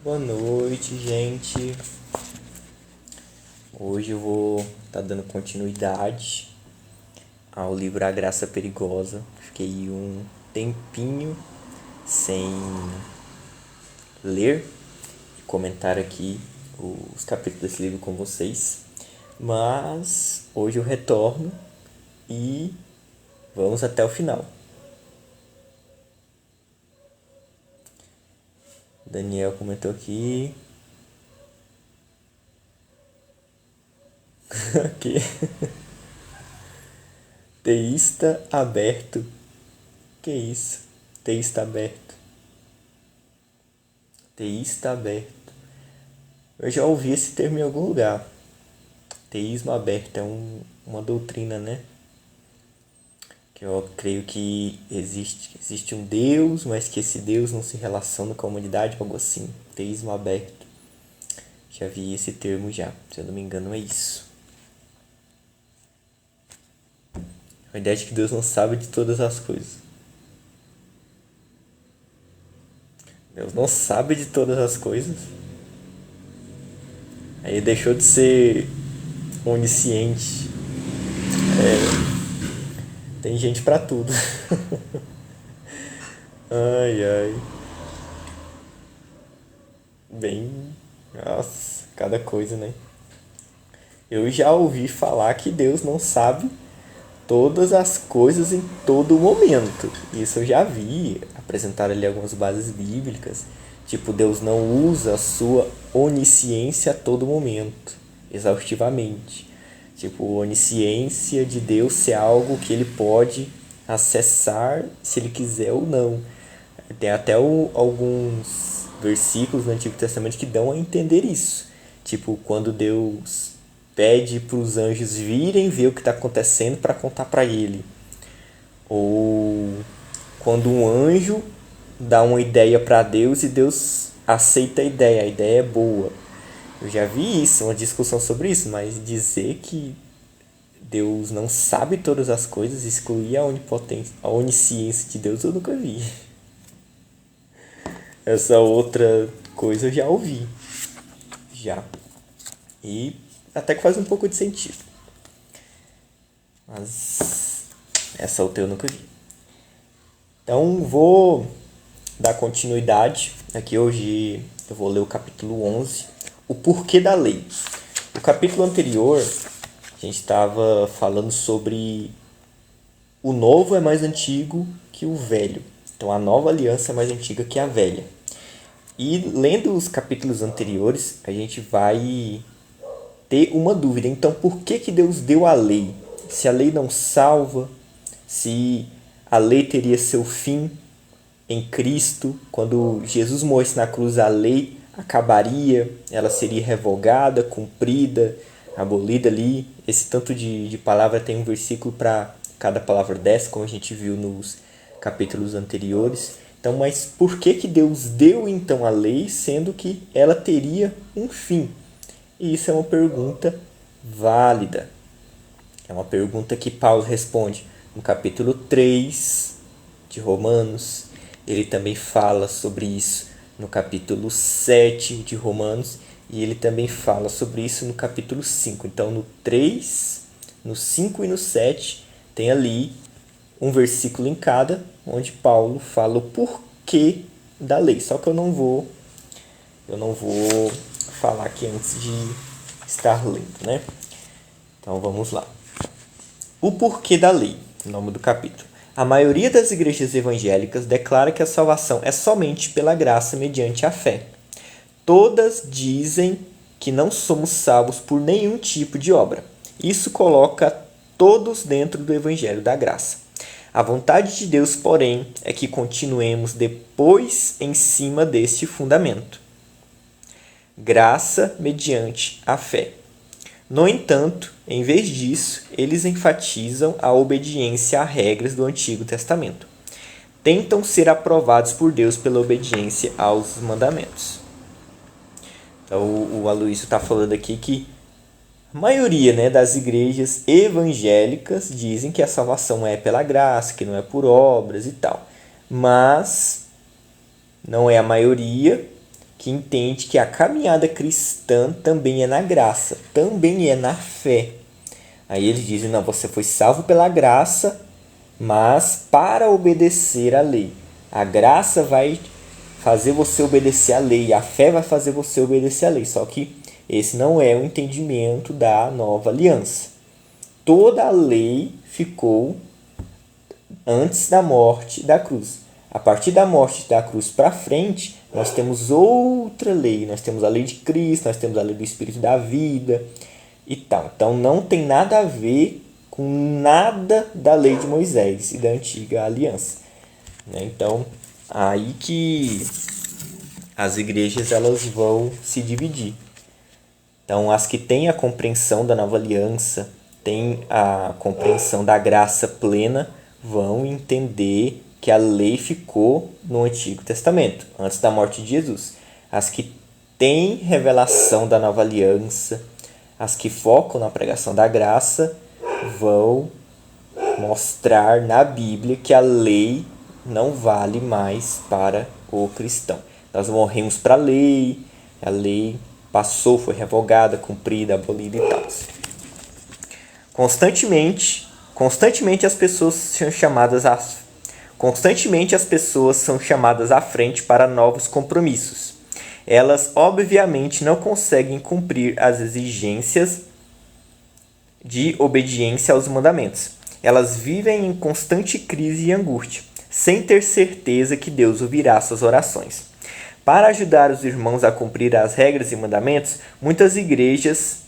Boa noite, gente. Hoje eu vou estar dando continuidade ao livro A Graça Perigosa. Fiquei um tempinho sem ler e comentar aqui os capítulos desse livro com vocês, mas hoje eu retorno e vamos até o final. Daniel comentou aqui. Aqui. Teísta aberto. Que isso? Teísta aberto. Teísta aberto. Eu já ouvi esse termo em algum lugar. Teísmo aberto é uma doutrina, né? Que eu creio que existe um Deus, mas que esse Deus não se relaciona com a humanidade, algo assim. Teísmo aberto. Já vi esse termo já. Se eu não me engano, é isso. A ideia de que Deus não sabe de todas as coisas. Deus não sabe de todas as coisas. Aí deixou de ser onisciente. Tem gente pra tudo. Ai, ai. Bem. Nossa, cada coisa, né? Eu já ouvi falar que Deus não sabe todas as coisas em todo momento. Isso eu já vi apresentar ali algumas bases bíblicas. Tipo, Deus não usa a sua onisciência a todo momento, exaustivamente. Tipo, a onisciência de Deus ser algo que ele pode acessar se ele quiser ou não. Tem até alguns versículos no Antigo Testamento que dão a entender isso. Tipo, quando Deus pede para os anjos virem ver o que está acontecendo para contar para ele. Ou quando um anjo dá uma ideia para Deus e Deus aceita a ideia é boa. Eu já vi isso, uma discussão sobre isso, mas dizer que Deus não sabe todas as coisas, excluir a onipotência, a onisciência de Deus, eu nunca vi. Essa outra coisa eu já ouvi. Já. E até que faz um pouco de sentido. Mas essa outra eu nunca vi. Então vou dar continuidade. Aqui hoje eu vou ler o capítulo 11, o porquê da lei. O capítulo anterior a gente estava falando sobre o novo é mais antigo que o velho. Então a nova aliança é mais antiga que a velha. E lendo os capítulos anteriores, a gente vai ter uma dúvida. Então, por que Deus deu a lei? Se a lei não salva, se a lei teria seu fim em Cristo, quando Jesus morresse na cruz, a lei acabaria, ela seria revogada, cumprida, abolida ali. Esse tanto de palavra tem um versículo para cada palavra dessa, como a gente viu nos capítulos anteriores. Então, mas por que Deus deu então a lei, sendo que ela teria um fim? E isso é uma pergunta válida. É uma pergunta que Paulo responde no capítulo 3 de Romanos. Ele também fala sobre isso no capítulo 7 de Romanos. E ele também fala sobre isso no capítulo 5. Então, no 3, no 5 e no 7, tem ali um versículo em cada, onde Paulo fala o porquê da lei. Só que eu não vou falar aqui antes de estar lendo, né? Então vamos lá. O porquê da lei, o nome do capítulo. A maioria das igrejas evangélicas declara que a salvação é somente pela graça mediante a fé. Todas dizem que não somos salvos por nenhum tipo de obra. Isso coloca todos dentro do evangelho da graça. A vontade de Deus, porém, é que continuemos depois em cima deste fundamento. Graça mediante a fé. No entanto, em vez disso, eles enfatizam a obediência a regras do Antigo Testamento. Tentam ser aprovados por Deus pela obediência aos mandamentos. Então, o Aloysio está falando aqui que a maioria, né, das igrejas evangélicas dizem que a salvação é pela graça, que não é por obras e tal. Mas não é a maioria que entende que a caminhada cristã também é na graça, também é na fé. Aí eles dizem, não, você foi salvo pela graça, mas para obedecer à lei. A graça vai fazer você obedecer à lei, a fé vai fazer você obedecer à lei. Só que esse não é o entendimento da nova aliança. Toda a lei ficou antes da morte da cruz. A partir da morte da cruz para frente, nós temos outra lei. Nós temos a lei de Cristo, nós temos a lei do Espírito da vida e tal. Então não tem nada a ver com nada da lei de Moisés e da antiga aliança. Então, aí que as igrejas elas vão se dividir. Então, as que têm a compreensão da nova aliança, têm a compreensão da graça plena, vão entender que a lei ficou no Antigo Testamento, antes da morte de Jesus. As que têm revelação da nova aliança, as que focam na pregação da graça, vão mostrar na Bíblia que a lei não vale mais para o cristão. Nós morremos para a lei passou, foi revogada, cumprida, abolida e tal. Constantemente as pessoas são chamadas à frente para novos compromissos. Elas obviamente não conseguem cumprir as exigências de obediência aos mandamentos. Elas vivem em constante crise e angústia, sem ter certeza que Deus ouvirá suas orações. Para ajudar os irmãos a cumprir as regras e mandamentos, muitas igrejas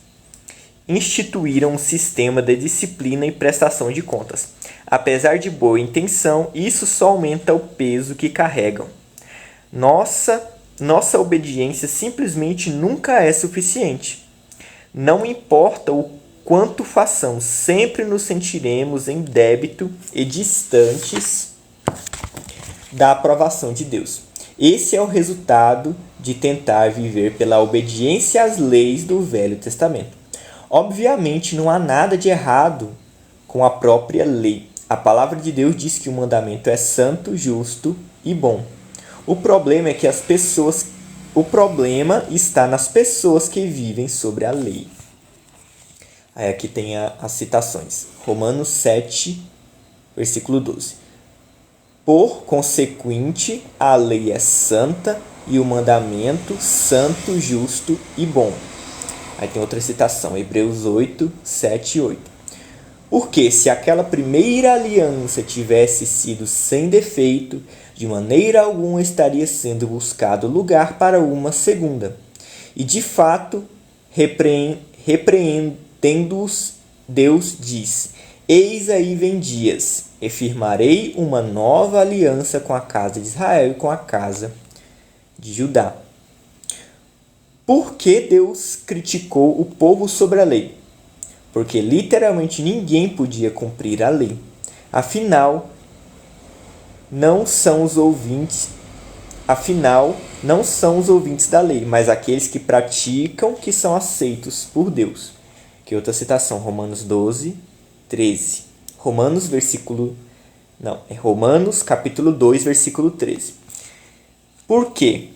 instituíram um sistema de disciplina e prestação de contas. Apesar de boa intenção, isso só aumenta o peso que carregam. Nossa obediência simplesmente nunca é suficiente. Não importa o quanto façamos, sempre nos sentiremos em débito e distantes da aprovação de Deus. Esse é o resultado de tentar viver pela obediência às leis do Velho Testamento. Obviamente, não há nada de errado com a própria lei. A palavra de Deus diz que o mandamento é santo, justo e bom. O problema está nas pessoas que vivem sobre a lei. Aí aqui tem as citações. Romanos 7, versículo 12. Por consequente, a lei é santa e o mandamento santo, justo e bom. Aí tem outra citação, Hebreus 8, 7 e 8. Porque se aquela primeira aliança tivesse sido sem defeito, de maneira alguma estaria sendo buscado lugar para uma segunda. E de fato, repreendendo-os, Deus diz: Eis aí vem dias, e firmarei uma nova aliança com a casa de Israel e com a casa de Judá. Por que Deus criticou o povo sobre a lei? Porque literalmente ninguém podia cumprir a lei. Afinal, não são os ouvintes da lei, mas aqueles que praticam que são aceitos por Deus. Que outra citação, Romanos 12, 13. Romanos capítulo 2, versículo 13. Por quê?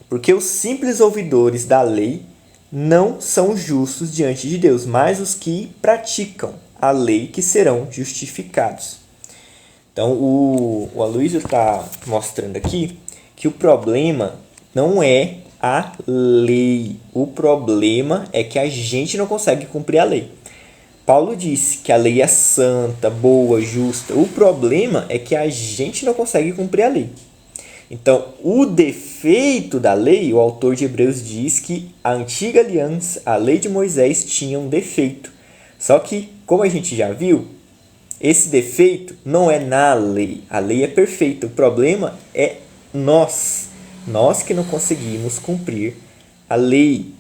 Porque os simples ouvidores da lei não são justos diante de Deus, mas os que praticam a lei que serão justificados. Então, o Aloysio está mostrando aqui que o problema não é a lei. O problema é que a gente não consegue cumprir a lei. Paulo disse que a lei é santa, boa, justa. O problema é que a gente não consegue cumprir a lei. Então, o defeito da lei, o autor de Hebreus diz que a antiga aliança, a lei de Moisés, tinha um defeito. Só que, como a gente já viu, esse defeito não é na lei. A lei é perfeita. O problema é nós. Nós que não conseguimos cumprir a lei.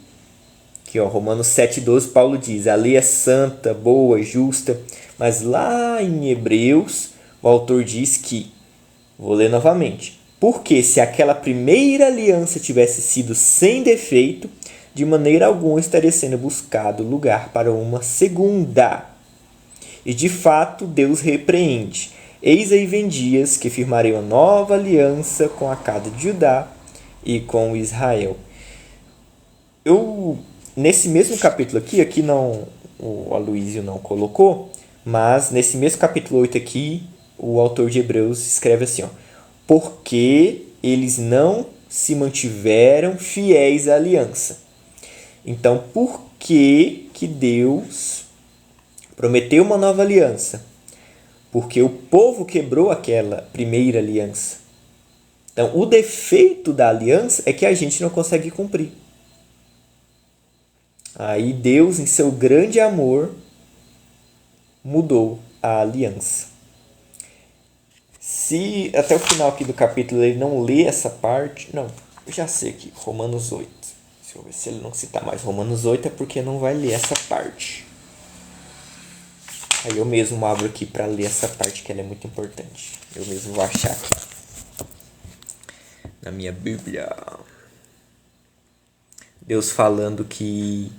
Aqui, Romanos 7,12, Paulo diz: a lei é santa, boa, justa. Mas lá em Hebreus, o autor diz que, vou ler novamente, porque se aquela primeira aliança tivesse sido sem defeito, de maneira alguma estaria sendo buscado lugar para uma segunda. E de fato Deus repreende: eis aí vem dias que firmarei uma nova aliança com a casa de Judá e com Israel. Nesse mesmo capítulo aqui não, o Aloysio não colocou, mas nesse mesmo capítulo 8 aqui, o autor de Hebreus escreve assim, ó, porque eles não se mantiveram fiéis à aliança. Então, por que Deus prometeu uma nova aliança? Porque o povo quebrou aquela primeira aliança. Então, o defeito da aliança é que a gente não consegue cumprir. Aí Deus, em seu grande amor, mudou a aliança. Se até o final aqui do capítulo ele não lê essa parte... Não, eu já sei aqui, Romanos 8. Deixa eu ver se ele não citar mais Romanos 8, é porque não vai ler essa parte. Aí eu mesmo abro aqui para ler essa parte, que ela é muito importante. Eu mesmo vou achar aqui na minha Bíblia. Deus falando que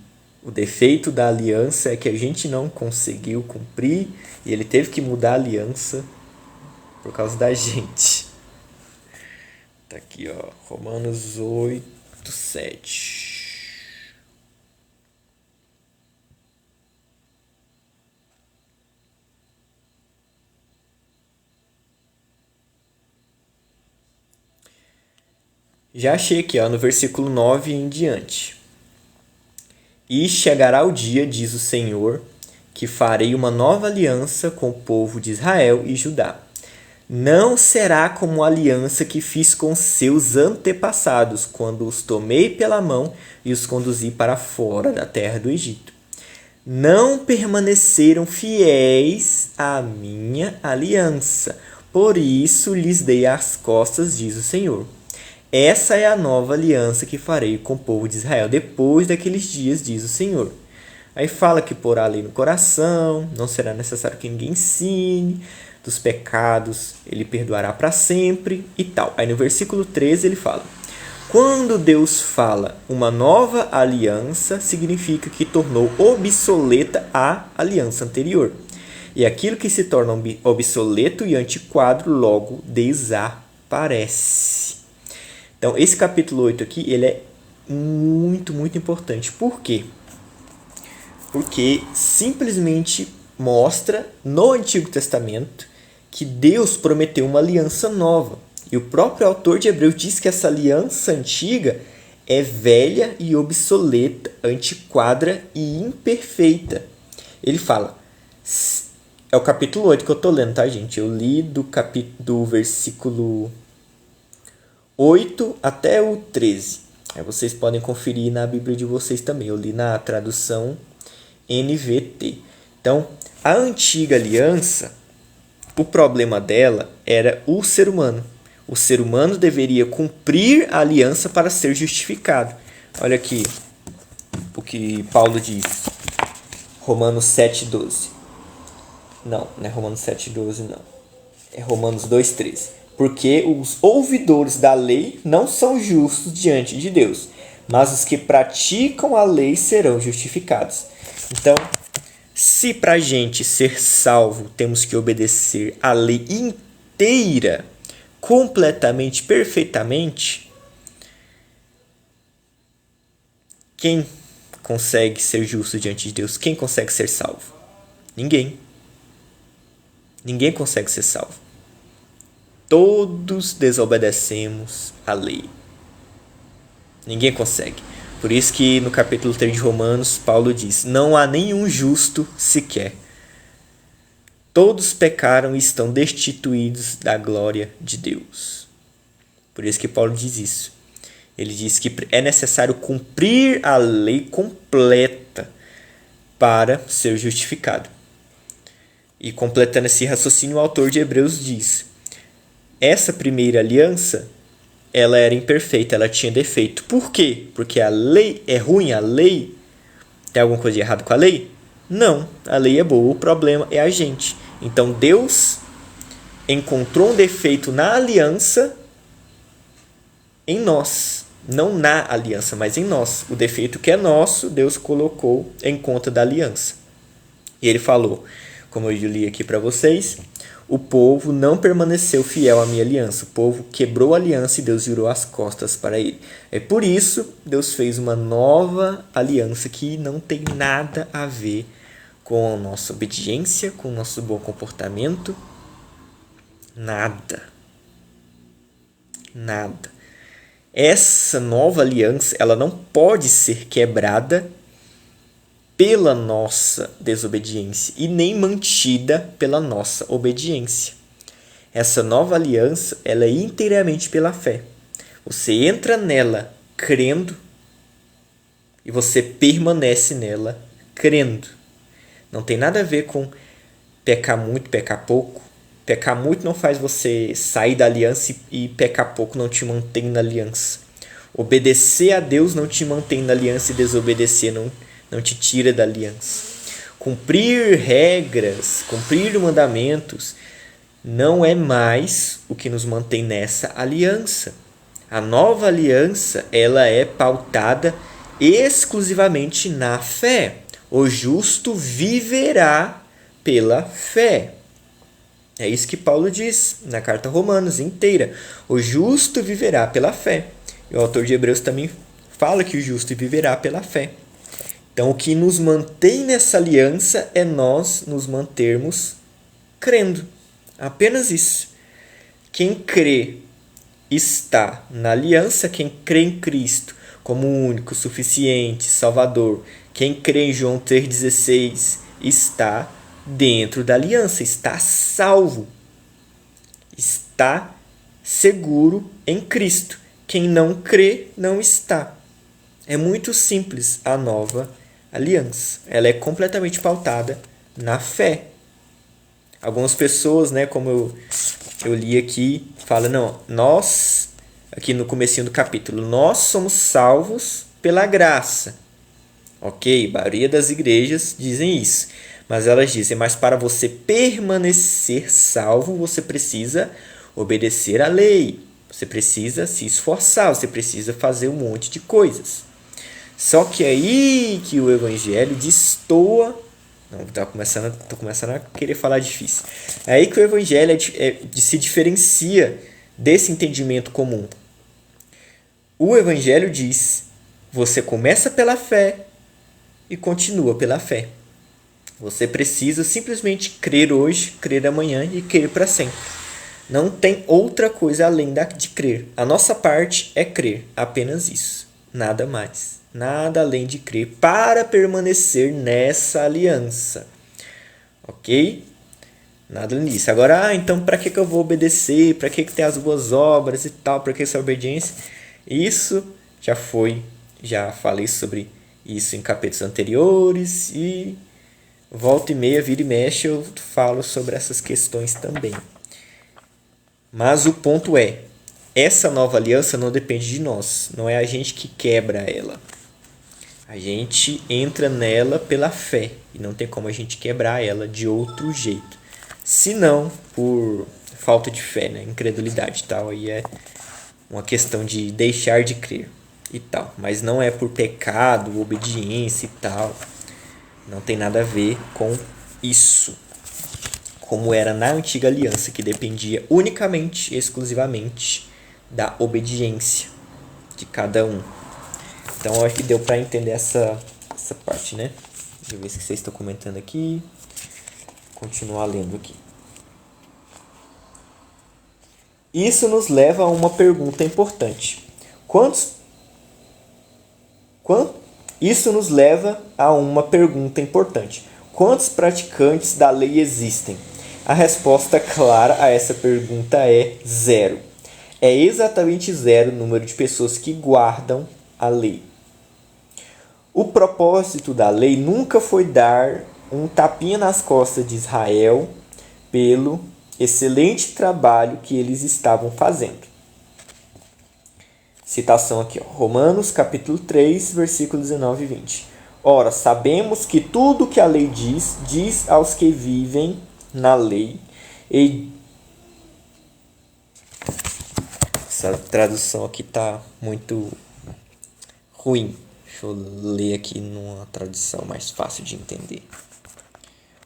o defeito da aliança é que a gente não conseguiu cumprir e ele teve que mudar a aliança por causa da gente. Tá aqui, ó, Romanos 8, 7. Já achei aqui, ó, no versículo 9 em diante. E chegará o dia, diz o Senhor, que farei uma nova aliança com o povo de Israel e Judá. Não será como a aliança que fiz com seus antepassados, quando os tomei pela mão e os conduzi para fora da terra do Egito. Não permaneceram fiéis à minha aliança, por isso lhes dei as costas, diz o Senhor. Essa é a nova aliança que farei com o povo de Israel depois daqueles dias, diz o Senhor. Aí fala que porá a lei no coração, não será necessário que ninguém ensine, dos pecados ele perdoará para sempre e tal. Aí no versículo 13 ele fala, quando Deus fala uma nova aliança, significa que tornou obsoleta a aliança anterior. E aquilo que se torna obsoleto e antiquado logo desaparece. Então, esse capítulo 8 aqui, ele é muito, muito importante. Por quê? Porque simplesmente mostra no Antigo Testamento que Deus prometeu uma aliança nova. E o próprio autor de Hebreus diz que essa aliança antiga é velha e obsoleta, antiquada e imperfeita. Ele fala, é o capítulo 8 que eu estou lendo, tá, gente? Eu li do versículo 8 até o 13. Aí vocês podem conferir na Bíblia de vocês também. Eu li na tradução NVT. Então, a antiga aliança, o problema dela era o ser humano. O ser humano deveria cumprir a aliança para ser justificado. Olha aqui o que Paulo diz. Romanos 7,12. Não é Romanos 7,12, não. É Romanos 2,13. Porque os ouvidores da lei não são justos diante de Deus, mas os que praticam a lei serão justificados. Então, se para a gente ser salvo temos que obedecer a lei inteira, completamente, perfeitamente, quem consegue ser justo diante de Deus? Quem consegue ser salvo? Ninguém. Ninguém consegue ser salvo. Todos desobedecemos a lei. Ninguém consegue. Por isso que no capítulo 3 de Romanos, Paulo diz, não há nenhum justo sequer. Todos pecaram e estão destituídos da glória de Deus. Por isso que Paulo diz isso. Ele diz que é necessário cumprir a lei completa para ser justificado. E completando esse raciocínio, o autor de Hebreus diz, essa primeira aliança, ela era imperfeita, ela tinha defeito. Por quê? Porque a lei é ruim, a lei... Tem alguma coisa de errado com a lei? Não, a lei é boa, o problema é a gente. Então Deus encontrou um defeito na aliança em nós. Não na aliança, mas em nós. O defeito que é nosso, Deus colocou em conta da aliança. E ele falou, como eu li aqui para vocês, o povo não permaneceu fiel à minha aliança. O povo quebrou a aliança e Deus virou as costas para ele. É por isso Deus fez uma nova aliança que não tem nada a ver com a nossa obediência, com o nosso bom comportamento. Nada. Nada. Essa nova aliança, ela não pode ser quebrada pela nossa desobediência e nem mantida pela nossa obediência. Essa nova aliança, ela é inteiramente pela fé. Você entra nela crendo e você permanece nela crendo. Não tem nada a ver com pecar muito, pecar pouco. Pecar muito não faz você sair da aliança e pecar pouco não te mantém na aliança. Obedecer a Deus não te mantém na aliança e desobedecer não te tira da aliança. Cumprir regras, cumprir mandamentos, não é mais o que nos mantém nessa aliança. A nova aliança, ela é pautada exclusivamente na fé. O justo viverá pela fé. É isso que Paulo diz na carta a Romanos inteira. O justo viverá pela fé. E o autor de Hebreus também fala que o justo viverá pela fé. Então, o que nos mantém nessa aliança é nós nos mantermos crendo. Apenas isso. Quem crê está na aliança, quem crê em Cristo como único, suficiente, Salvador, quem crê em João 3,16 está dentro da aliança, está salvo, está seguro em Cristo. Quem não crê, não está. É muito simples a nova aliança. Ela é completamente pautada na fé. Algumas pessoas, né, como eu li aqui, falam, não, nós, aqui no comecinho do capítulo, nós somos salvos pela graça. Ok, a maioria das igrejas dizem isso. Mas elas dizem, mas para você permanecer salvo, você precisa obedecer à lei. Você precisa se esforçar, você precisa fazer um monte de coisas. Só que aí que o evangelho destoa. Não, tô começando a querer falar difícil. É aí que o evangelho se diferencia desse entendimento comum. O evangelho diz, você começa pela fé e continua pela fé. Você precisa simplesmente crer hoje, crer amanhã e crer para sempre. Não tem outra coisa além de crer. A nossa parte é crer, apenas isso. Nada mais. Nada além de crer para permanecer nessa aliança. Ok? Nada além disso. Agora, então para que eu vou obedecer? Para que tem as boas obras e tal? Para que essa obediência? Isso já falei sobre isso em capítulos anteriores e volta e meia, vira e mexe, eu falo sobre essas questões também. Mas o ponto é, essa nova aliança não depende de nós. Não é a gente que quebra ela. A gente entra nela pela fé. E não tem como a gente quebrar ela de outro jeito. Se não, por falta de fé, né? Incredulidade e tal. Aí é uma questão de deixar de crer e tal. Mas não é por pecado, obediência e tal. Não tem nada a ver com isso. Como era na antiga aliança, que dependia unicamente, exclusivamente da obediência de cada um. Então, eu acho que deu para entender essa parte, né? Deixa eu ver se vocês estão comentando aqui. Continuar lendo aqui. Isso nos leva a uma pergunta importante. Isso nos leva a uma pergunta importante. Quantos praticantes da lei existem? A resposta clara a essa pergunta é 0. É exatamente 0 o número de pessoas que guardam a lei. O propósito da lei nunca foi dar um tapinha nas costas de Israel pelo excelente trabalho que eles estavam fazendo. Citação aqui, ó, Romanos capítulo 3, versículos 19 e 20. Ora, sabemos que tudo que a lei diz aos que vivem na lei. Essa tradução aqui está muito ruim. Deixa eu ler aqui numa tradução mais fácil de entender.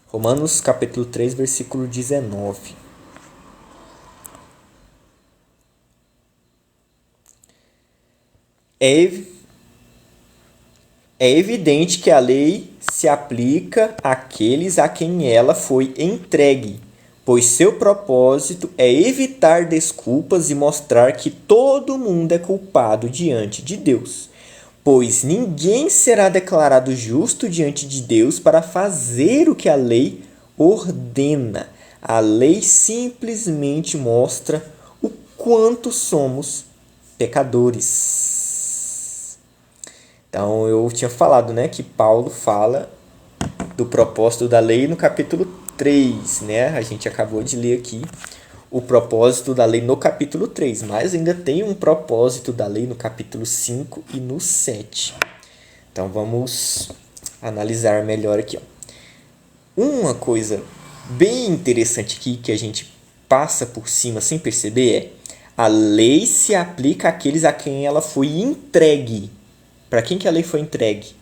Romanos capítulo 3, versículo 19. É, é evidente que a lei se aplica àqueles a quem ela foi entregue, pois seu propósito é evitar desculpas e mostrar que todo mundo é culpado diante de Deus. Pois ninguém será declarado justo diante de Deus para fazer o que a lei ordena. A lei simplesmente mostra o quanto somos pecadores. Então eu tinha falado, né, que Paulo fala do propósito da lei no capítulo 3, né? A gente acabou de ler aqui o propósito da lei no capítulo 3, mas ainda tem um propósito da lei no capítulo 5 e no 7. Então vamos analisar melhor aqui. Ó. Uma coisa bem interessante aqui que a gente passa por cima sem perceber é: a lei se aplica àqueles a quem ela foi entregue. Para quem que a lei foi entregue?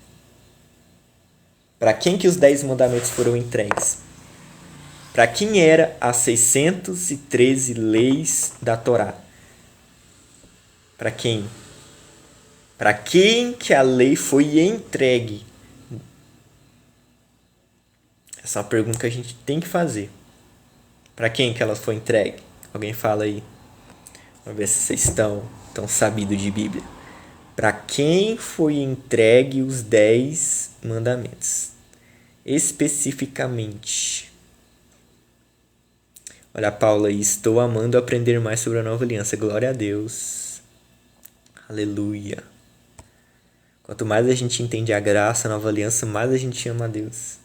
Para quem que os 10 mandamentos foram entregues? Para quem era as 613 leis da Torá? Para quem? Para quem que a lei foi entregue? Essa é uma pergunta que a gente tem que fazer. Para quem que ela foi entregue? Alguém fala aí. Vamos ver se vocês estão sabidos de Bíblia. Para quem foi entregue os 10 mandamentos? Especificamente. Olha a Paula aí. Estou amando aprender mais sobre a nova aliança. Glória a Deus. Aleluia. Quanto mais a gente entende a graça, a nova aliança, mais a gente ama a Deus.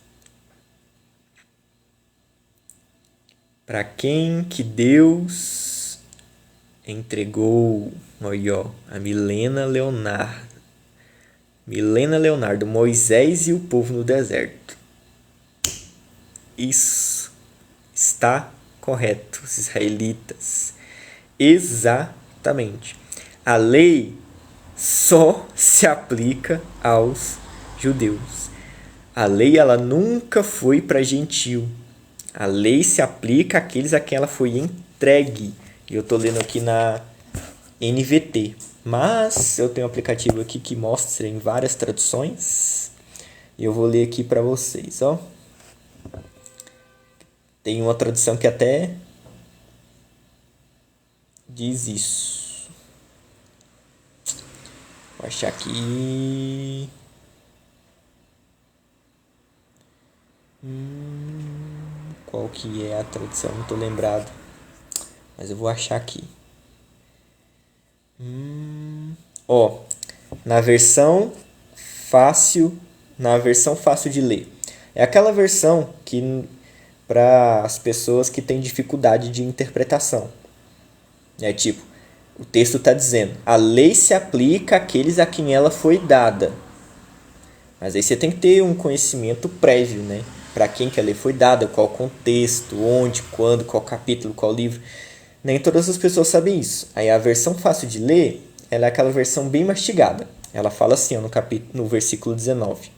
Para quem que Deus entregou, olha, a Milena Leonardo, Moisés e o povo no deserto. Isso está correto, os israelitas. Exatamente. A lei só se aplica aos judeus. A lei ela nunca foi para gentio. A lei se aplica àqueles a quem ela foi entregue. E eu estou lendo aqui na NVT. Mas eu tenho um aplicativo aqui que mostra em várias traduções. E eu vou ler aqui para vocês. Ó. Tem uma tradução que até diz isso. Vou achar aqui. Qual que é a tradução? Não estou lembrado. Mas eu vou achar aqui. Ó, na versão fácil de ler. É aquela versão que para as pessoas que têm dificuldade de interpretação. É tipo, o texto está dizendo: a lei se aplica àqueles a quem ela foi dada. Mas aí você tem que ter um conhecimento prévio, né? Para quem que a lei foi dada, qual contexto, onde, quando, qual capítulo, qual livro. Nem todas as pessoas sabem isso. Aí a versão fácil de ler, ela é aquela versão bem mastigada. Ela fala assim, ó, no versículo 19.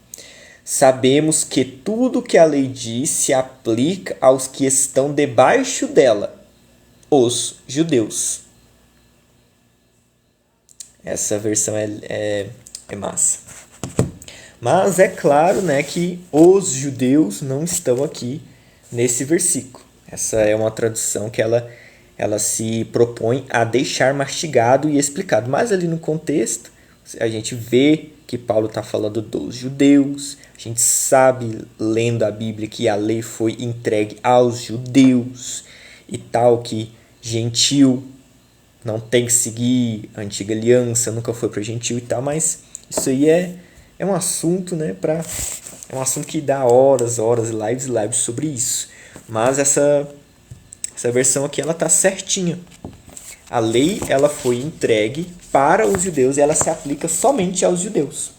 Sabemos que tudo que a lei diz se aplica aos que estão debaixo dela, os judeus. Essa versão é massa. Mas é claro, né, que os judeus não estão aqui nesse versículo. Essa é uma tradução que ela se propõe a deixar mastigado e explicado. Mas ali no contexto, a gente vê que Paulo está falando dos judeus. A gente sabe, lendo a Bíblia, que a lei foi entregue aos judeus e tal, que gentil não tem que seguir a antiga aliança, nunca foi para gentil e tal, mas isso aí é um assunto, né, é um assunto que dá horas, lives e lives sobre isso. Mas essa versão aqui, ela tá certinha. A lei, ela foi entregue para os judeus e ela se aplica somente aos judeus.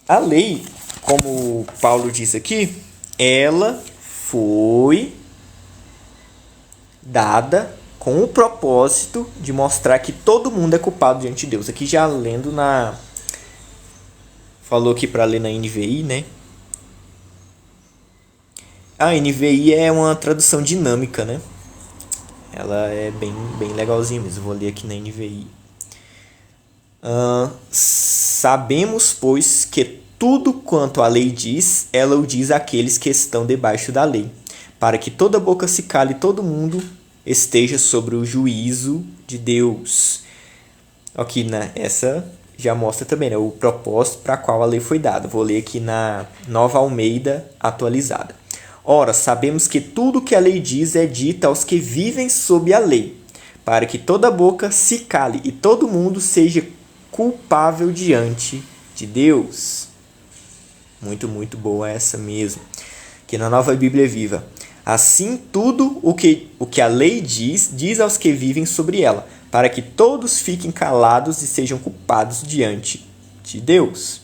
A lei, como Paulo diz aqui, ela foi dada com o propósito de mostrar que todo mundo é culpado diante de Deus. Aqui já lendo falou aqui para ler na NVI, né? A NVI é uma tradução dinâmica, né? Ela é bem legalzinha mesmo. Vou ler aqui na NVI. Sabemos, pois, que tudo quanto a lei diz, ela o diz àqueles que estão debaixo da lei, para que toda boca se cale e todo mundo esteja sobre o juízo de Deus. Aqui, né? Essa já mostra também, né, o propósito para qual a lei foi dada. Vou ler aqui na Nova Almeida atualizada. Ora, sabemos que tudo que a lei diz é dita aos que vivem sob a lei, para que toda boca se cale e todo mundo seja culpável diante de Deus. Muito, muito boa essa mesmo. Que na Nova Bíblia Viva. Assim, tudo o que a lei diz aos que vivem sobre ela, para que todos fiquem calados e sejam culpados diante de Deus.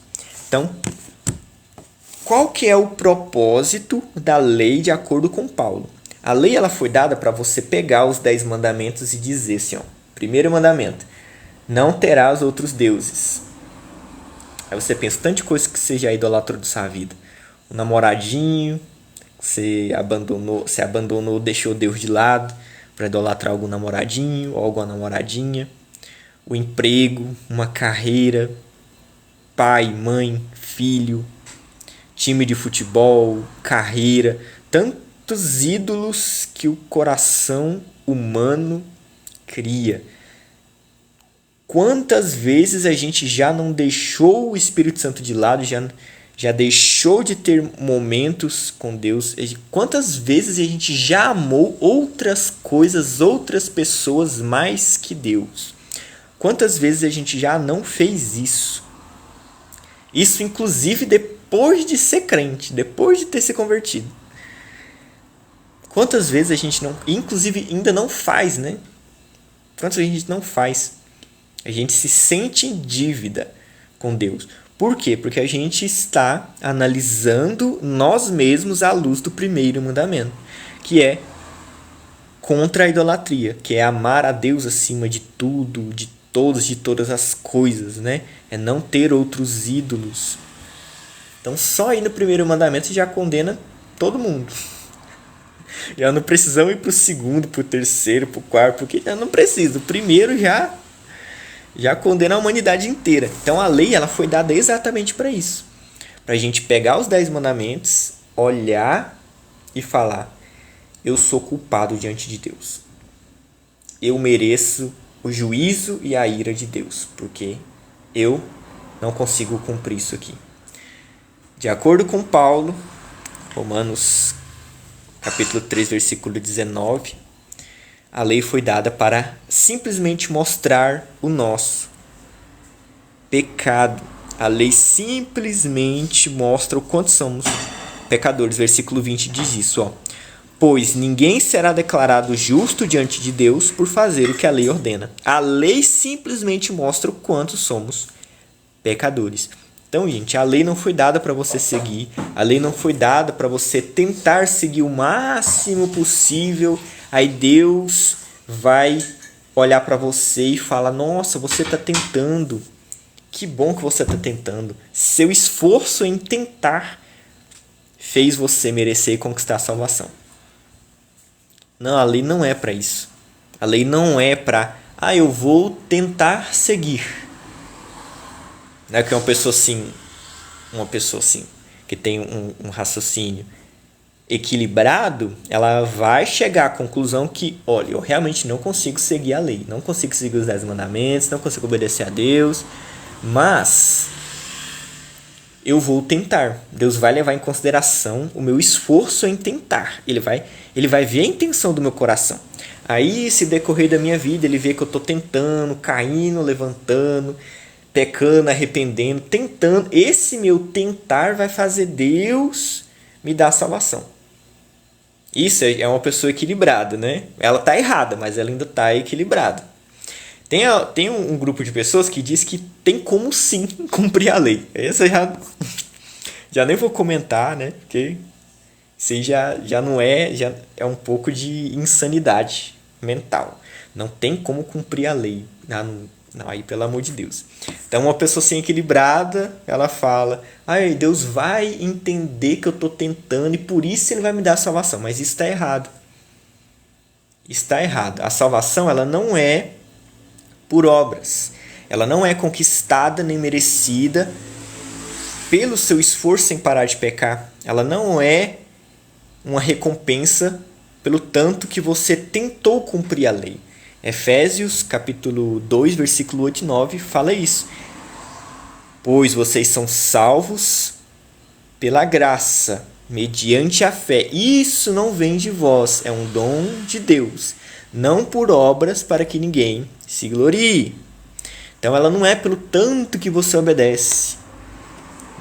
Então, qual que é o propósito da lei de acordo com Paulo? A lei ela foi dada para você pegar os 10 mandamentos e dizer assim, ó, primeiro mandamento, não terás outros deuses. Aí você pensa, tanta coisa que você já idolatrou da sua vida. O namoradinho, você abandonou, deixou Deus de lado para idolatrar algum namoradinho ou alguma namoradinha. O emprego, uma carreira, pai, mãe, filho, time de futebol, carreira, tantos ídolos que o coração humano cria. Quantas vezes a gente já não deixou o Espírito Santo de lado, já deixou de ter momentos com Deus? Quantas vezes a gente já amou outras coisas, outras pessoas mais que Deus? Quantas vezes a gente já não fez isso? Isso, inclusive, depois de ser crente, depois de ter se convertido. Quantas vezes a gente não, inclusive, ainda não faz, né? Quantas vezes a gente não faz? A gente se sente em dívida com Deus. Por quê? Porque a gente está analisando nós mesmos à luz do primeiro mandamento, que é contra a idolatria, que é amar a Deus acima de tudo, de todos, de todas as coisas, né? É não ter outros ídolos. Então, só aí no primeiro mandamento você já condena todo mundo. Já não precisamos ir para o segundo, para o terceiro, para o quarto, porque já não precisa. O primeiro já condena a humanidade inteira. Então a lei ela foi dada exatamente para isso. Para a gente pegar os 10 mandamentos, olhar e falar, eu sou culpado diante de Deus. Eu mereço o juízo e a ira de Deus, porque eu não consigo cumprir isso aqui. De acordo com Paulo, Romanos capítulo 3, versículo 19, a lei foi dada para simplesmente mostrar o nosso pecado. A lei simplesmente mostra o quanto somos pecadores. Versículo 20 diz isso, ó. Pois ninguém será declarado justo diante de Deus por fazer o que a lei ordena. A lei simplesmente mostra o quanto somos pecadores. Então, gente, a lei não foi dada para você seguir. A lei não foi dada para você tentar seguir o máximo possível. Aí Deus vai olhar para você e falar, nossa, você está tentando. Que bom que você está tentando. Seu esforço em tentar fez você merecer e conquistar a salvação. Não, a lei não é para isso. A lei não é para, eu vou tentar seguir. Não é que uma pessoa assim, que tem um raciocínio equilibrado, ela vai chegar à conclusão que, olha, eu realmente não consigo seguir a lei, não consigo seguir os 10 mandamentos, não consigo obedecer a Deus, mas eu vou tentar. Deus vai levar em consideração o meu esforço em tentar. Ele vai ver a intenção do meu coração. Aí, se decorrer da minha vida, ele vê que eu estou tentando, caindo, levantando, pecando, arrependendo, tentando. Esse meu tentar vai fazer Deus me dar a salvação. Isso é uma pessoa equilibrada, né? Ela está errada, mas ela ainda está equilibrada. Tem um grupo de pessoas que diz que tem como sim cumprir a lei. Essa já nem vou comentar, né? Porque isso já não é, já é um pouco de insanidade mental. Não tem como cumprir a lei. Não, aí pelo amor de Deus. Então uma pessoa assim equilibrada, ela fala, Deus vai entender que eu estou tentando e por isso ele vai me dar a salvação. Mas isso está errado. Está errado. A salvação ela não é por obras. Ela não é conquistada nem merecida pelo seu esforço em parar de pecar. Ela não é uma recompensa pelo tanto que você tentou cumprir a lei. Efésios capítulo 2, versículo 8 e 9 fala isso. Pois vocês são salvos pela graça, mediante a fé. Isso não vem de vós, é um dom de Deus, não por obras para que ninguém se glorie. Então ela não é pelo tanto que você obedece.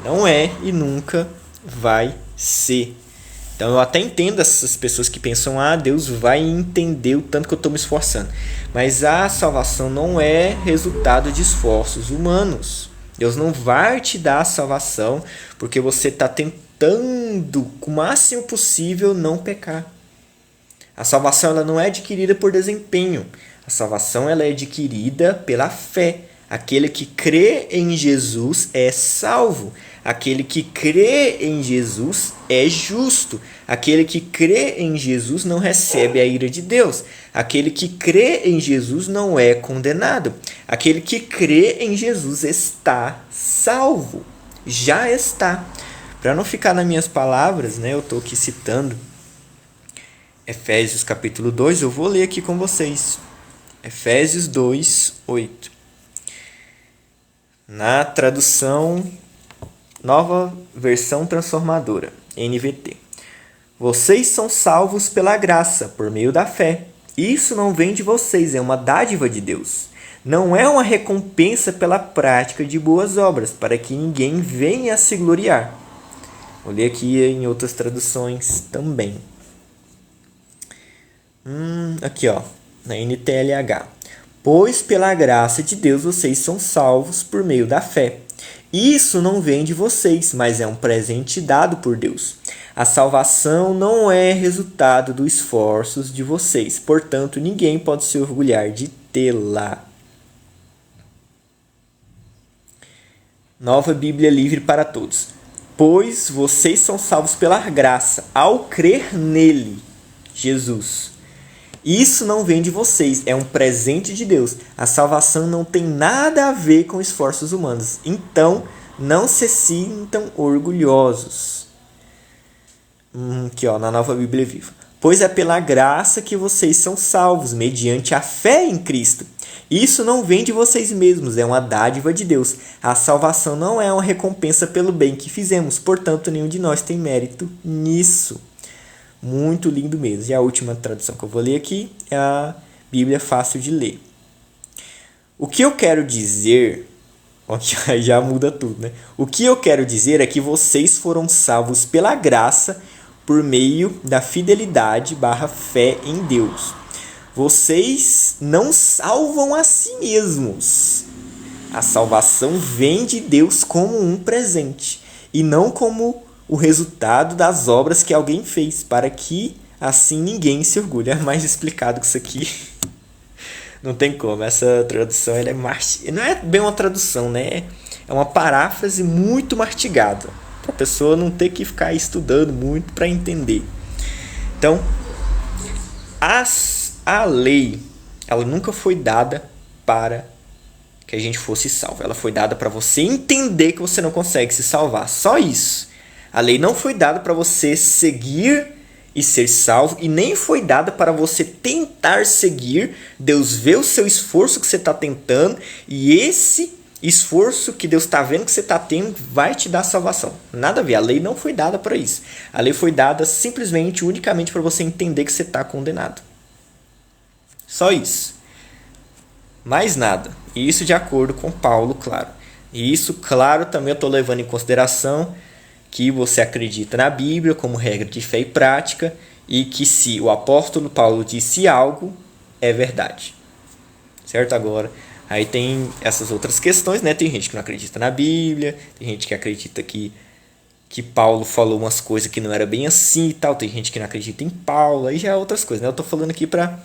Não é e nunca vai ser. Então eu até entendo essas pessoas que pensam, Deus vai entender o tanto que eu estou me esforçando. Mas a salvação não é resultado de esforços humanos. Deus não vai te dar a salvação porque você está tentando, com o máximo possível, não pecar. A salvação ela não é adquirida por desempenho. A salvação ela é adquirida pela fé. Aquele que crê em Jesus é salvo. Aquele que crê em Jesus é justo. Aquele que crê em Jesus não recebe a ira de Deus. Aquele que crê em Jesus não é condenado. Aquele que crê em Jesus está salvo. Já está. Para não ficar nas minhas palavras, eu estou aqui citando Efésios capítulo 2, eu vou ler aqui com vocês. Efésios 2, 8. Na tradução Nova Versão Transformadora, NVT. Vocês são salvos pela graça, por meio da fé. Isso não vem de vocês, é uma dádiva de Deus. Não é uma recompensa pela prática de boas obras, para que ninguém venha a se gloriar. Vou ler aqui em outras traduções também. Aqui, na NTLH. Pois pela graça de Deus vocês são salvos por meio da fé. Isso não vem de vocês, mas é um presente dado por Deus. A salvação não é resultado dos esforços de vocês, portanto, ninguém pode se orgulhar de tê-la. Nova Bíblia Livre para Todos. Pois vocês são salvos pela graça, ao crer nele, Jesus. Isso não vem de vocês, é um presente de Deus. A salvação não tem nada a ver com esforços humanos. Então, não se sintam orgulhosos. Aqui, na Nova Bíblia Viva. Pois é pela graça que vocês são salvos, mediante a fé em Cristo. Isso não vem de vocês mesmos, é uma dádiva de Deus. A salvação não é uma recompensa pelo bem que fizemos, portanto, nenhum de nós tem mérito nisso. Muito lindo mesmo. E a última tradução que eu vou ler aqui é a Bíblia Fácil de Ler. O que eu quero dizer... Aí já muda tudo, né? O que eu quero dizer é que vocês foram salvos pela graça por meio da fidelidade / fé em Deus. Vocês não salvam a si mesmos. A salvação vem de Deus como um presente e não como o resultado das obras que alguém fez, para que assim ninguém se orgulhe. É mais explicado que isso aqui. Não tem como. Essa tradução ela não é bem uma tradução, né? É uma paráfrase muito mastigada, para a pessoa não ter que ficar estudando muito para entender. Então, a lei, ela nunca foi dada para que a gente fosse salvo. Ela foi dada para você entender que você não consegue se salvar. Só isso. A lei não foi dada para você seguir e ser salvo, e nem foi dada para você tentar seguir. Deus vê o seu esforço que você está tentando, e esse esforço que Deus está vendo que você está tendo vai te dar salvação. Nada a ver, a lei não foi dada para isso. A lei foi dada simplesmente, unicamente para você entender que você está condenado. Só isso. Mais nada. E isso de acordo com Paulo, claro. E isso, claro, também eu estou levando em consideração que você acredita na Bíblia como regra de fé e prática, e que se o apóstolo Paulo disse algo, é verdade. Certo? Agora, aí tem essas outras questões, né? Tem gente que não acredita na Bíblia, tem gente que acredita que Paulo falou umas coisas que não era bem assim e tal, tem gente que não acredita em Paulo, aí já é outras coisas, né? Eu estou falando aqui para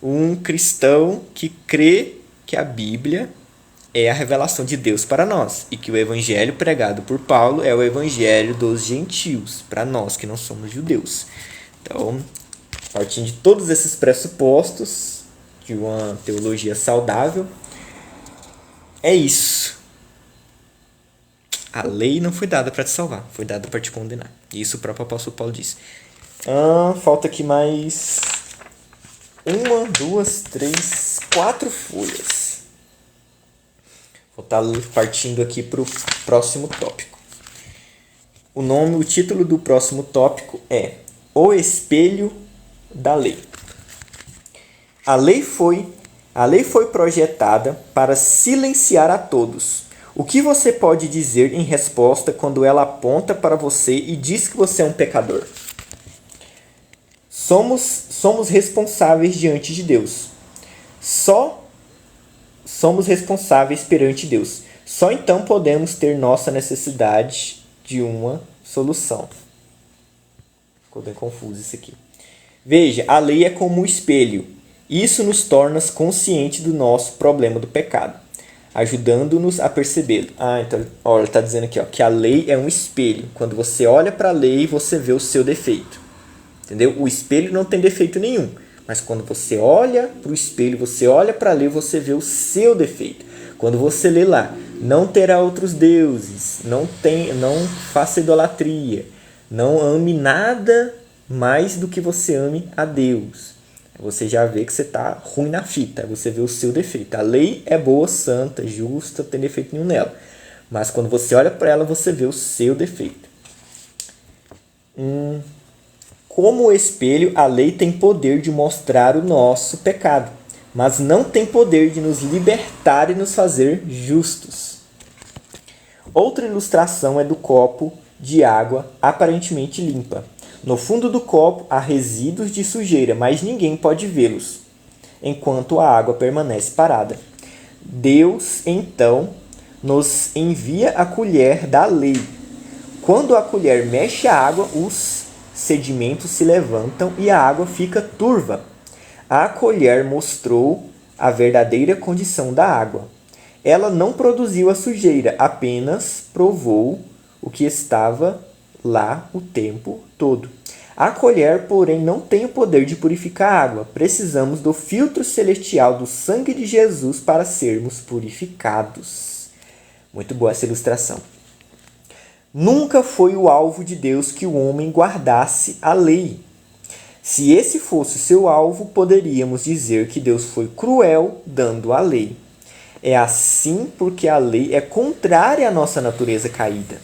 um cristão que crê que a Bíblia é a revelação de Deus para nós, e que o evangelho pregado por Paulo é o evangelho dos gentios, para nós que não somos judeus. Então, partindo de todos esses pressupostos de uma teologia saudável, é isso. A lei não foi dada para te salvar, foi dada para te condenar. Isso o próprio apóstolo Paulo disse. Falta aqui mais 1, 2, 3, 4 folhas. Vou estar partindo aqui para o próximo tópico. O título do próximo tópico é O Espelho da Lei. A lei foi projetada para silenciar a todos. O que você pode dizer em resposta quando ela aponta para você e diz que você é um pecador? Somos responsáveis diante de Deus. Só somos responsáveis perante Deus. Só então podemos ter nossa necessidade de uma solução. Ficou bem confuso isso aqui. Veja, a lei é como um espelho. Isso nos torna conscientes do nosso problema do pecado, ajudando-nos a percebê-lo. Então, ele está dizendo aqui, que a lei é um espelho. Quando você olha para a lei, você vê o seu defeito. Entendeu? O espelho não tem defeito nenhum. Mas quando você olha para o espelho, você olha para a lei, você vê o seu defeito. Quando você lê lá, não terá outros deuses, não faça idolatria, não ame nada mais do que você ame a Deus. Você já vê que você está ruim na fita, você vê o seu defeito. A lei é boa, santa, justa, não tem defeito nenhum nela. Mas quando você olha para ela, você vê o seu defeito. Como o espelho, a lei tem poder de mostrar o nosso pecado, mas não tem poder de nos libertar e nos fazer justos. Outra ilustração é do copo de água aparentemente limpa. No fundo do copo há resíduos de sujeira, mas ninguém pode vê-los, enquanto a água permanece parada. Deus, então, nos envia a colher da lei. Quando a colher mexe a água, os sedimentos se levantam e a água fica turva. A colher mostrou a verdadeira condição da água. Ela não produziu a sujeira, apenas provou o que estava lá o tempo todo. A colher, porém, não tem o poder de purificar a água. Precisamos do filtro celestial do sangue de Jesus para sermos purificados. Muito boa essa ilustração. Nunca foi o alvo de Deus que o homem guardasse a lei. Se esse fosse seu alvo, poderíamos dizer que Deus foi cruel dando a lei. É assim porque a lei é contrária à nossa natureza caída.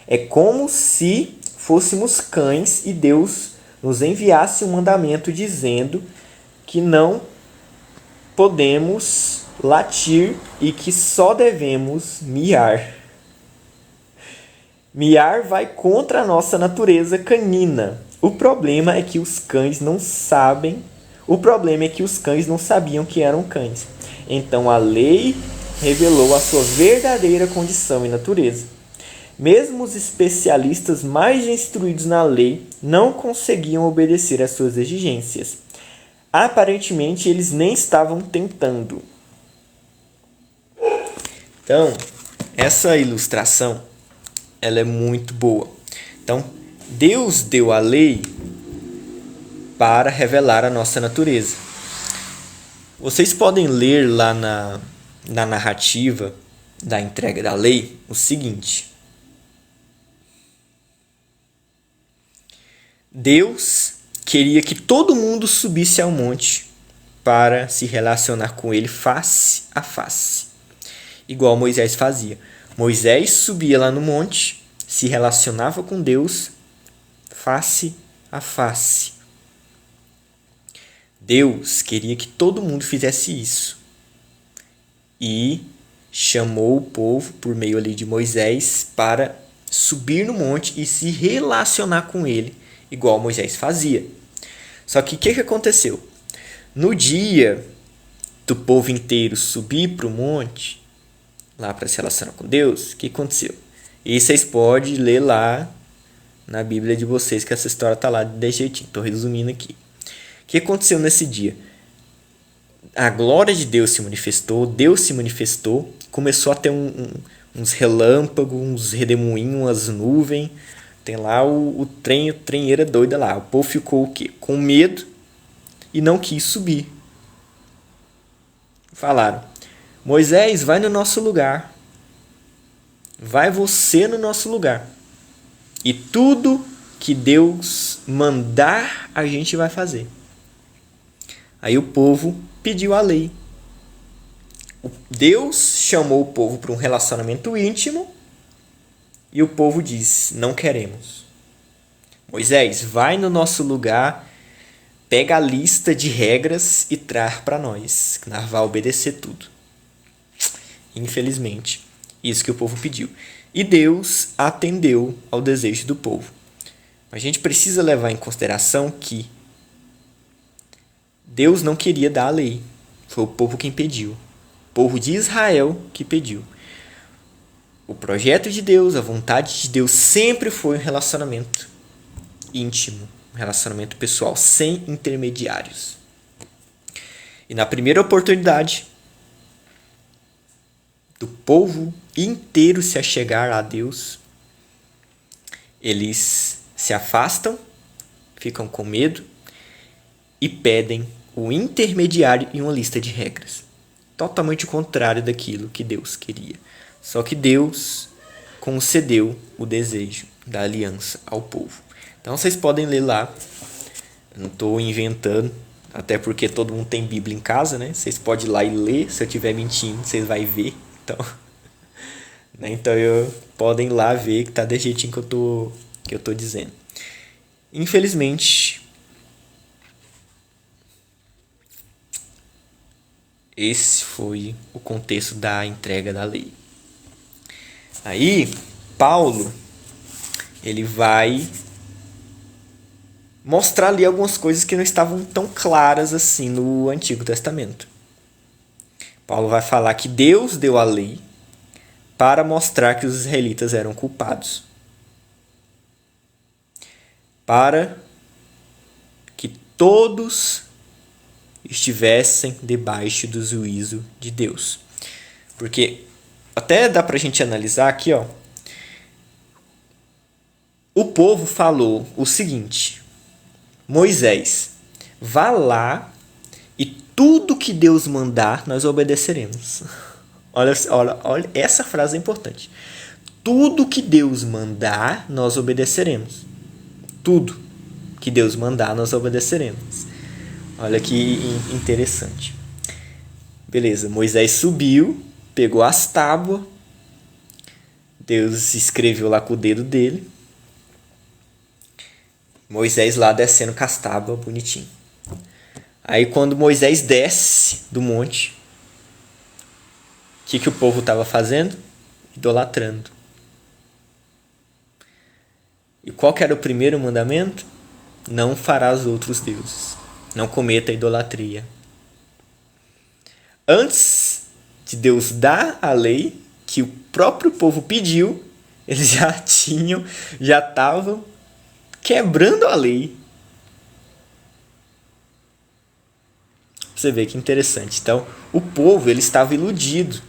É como se fôssemos cães e Deus nos enviasse um mandamento dizendo que não podemos latir e que só devemos miar. Miar vai contra a nossa natureza canina. O problema é que os cães não sabiam que eram cães. Então a lei revelou a sua verdadeira condição e natureza. Mesmo os especialistas mais instruídos na lei não conseguiam obedecer às suas exigências. Aparentemente, eles nem estavam tentando. Então, essa ilustração ela é muito boa. Então, Deus deu a lei para revelar a nossa natureza. Vocês podem ler lá na narrativa da entrega da lei o seguinte: Deus queria que todo mundo subisse ao monte para se relacionar com ele face a face, igual Moisés fazia. Moisés subia lá no monte, se relacionava com Deus face a face. Deus queria que todo mundo fizesse isso e chamou o povo por meio ali de Moisés para subir no monte e se relacionar com ele, igual Moisés fazia. Só que o que aconteceu? No dia do povo inteiro subir para o monte, lá para se relacionar com Deus, o que aconteceu? E vocês podem ler lá na Bíblia de vocês, que essa história está lá de jeitinho. Estou resumindo aqui. O que aconteceu nesse dia? A glória de Deus se manifestou, começou a ter uns relâmpagos, uns redemoinhos, umas nuvens. Tem lá o trenheira doida lá. O povo ficou o quê? Com medo e não quis subir. Falaram: Moisés, vai no nosso lugar. Vai você no nosso lugar. E tudo que Deus mandar, a gente vai fazer. Aí o povo pediu a lei. Deus chamou o povo para um relacionamento íntimo e o povo diz, não queremos. Moisés, vai no nosso lugar, pega a lista de regras e traz para nós, que nós vamos obedecer tudo. Infelizmente, isso que o povo pediu. E Deus atendeu ao desejo do povo. A gente precisa levar em consideração que Deus não queria dar a lei. Foi o povo quem pediu. O povo de Israel que pediu. O projeto de Deus, a vontade de Deus sempre foi um relacionamento íntimo, um relacionamento pessoal, sem intermediários. E na primeira oportunidade do povo inteiro se achegar a Deus, eles se afastam, ficam com medo e pedem o intermediário e uma lista de regras. Totalmente o contrário daquilo que Deus queria. Só que Deus concedeu o desejo da aliança ao povo. Então vocês podem ler lá. Eu não estou inventando, até porque todo mundo tem Bíblia em casa, né? Vocês podem ir lá e ler. Se eu estiver mentindo, vocês vão ver. Então podem ir lá ver que está desse jeitinho que eu tô dizendo. Infelizmente, esse foi o contexto da entrega da lei. Aí, Paulo, ele vai mostrar ali algumas coisas que não estavam tão claras assim no Antigo Testamento. Paulo vai falar que Deus deu a lei para mostrar que os israelitas eram culpados. Para que todos estivessem debaixo do juízo de Deus. Porque até dá pra gente analisar aqui, ó. O povo falou o seguinte: Moisés, vá lá e tudo que Deus mandar nós obedeceremos. Olha, essa frase é importante. Tudo que Deus mandar nós obedeceremos. Tudo que Deus mandar nós obedeceremos. Olha que interessante. Beleza, Moisés subiu, pegou as tábuas. Deus escreveu lá com o dedo dele. Moisés lá descendo com as tábuas, bonitinho. Aí quando Moisés desce do monte, o que o povo estava fazendo? Idolatrando. E qual que era o primeiro mandamento? Não farás outros deuses. Não cometa idolatria. Antes de Deus dar a lei que o próprio povo pediu, eles já estavam quebrando a lei. Você vê que interessante. Então, o povo ele estava iludido.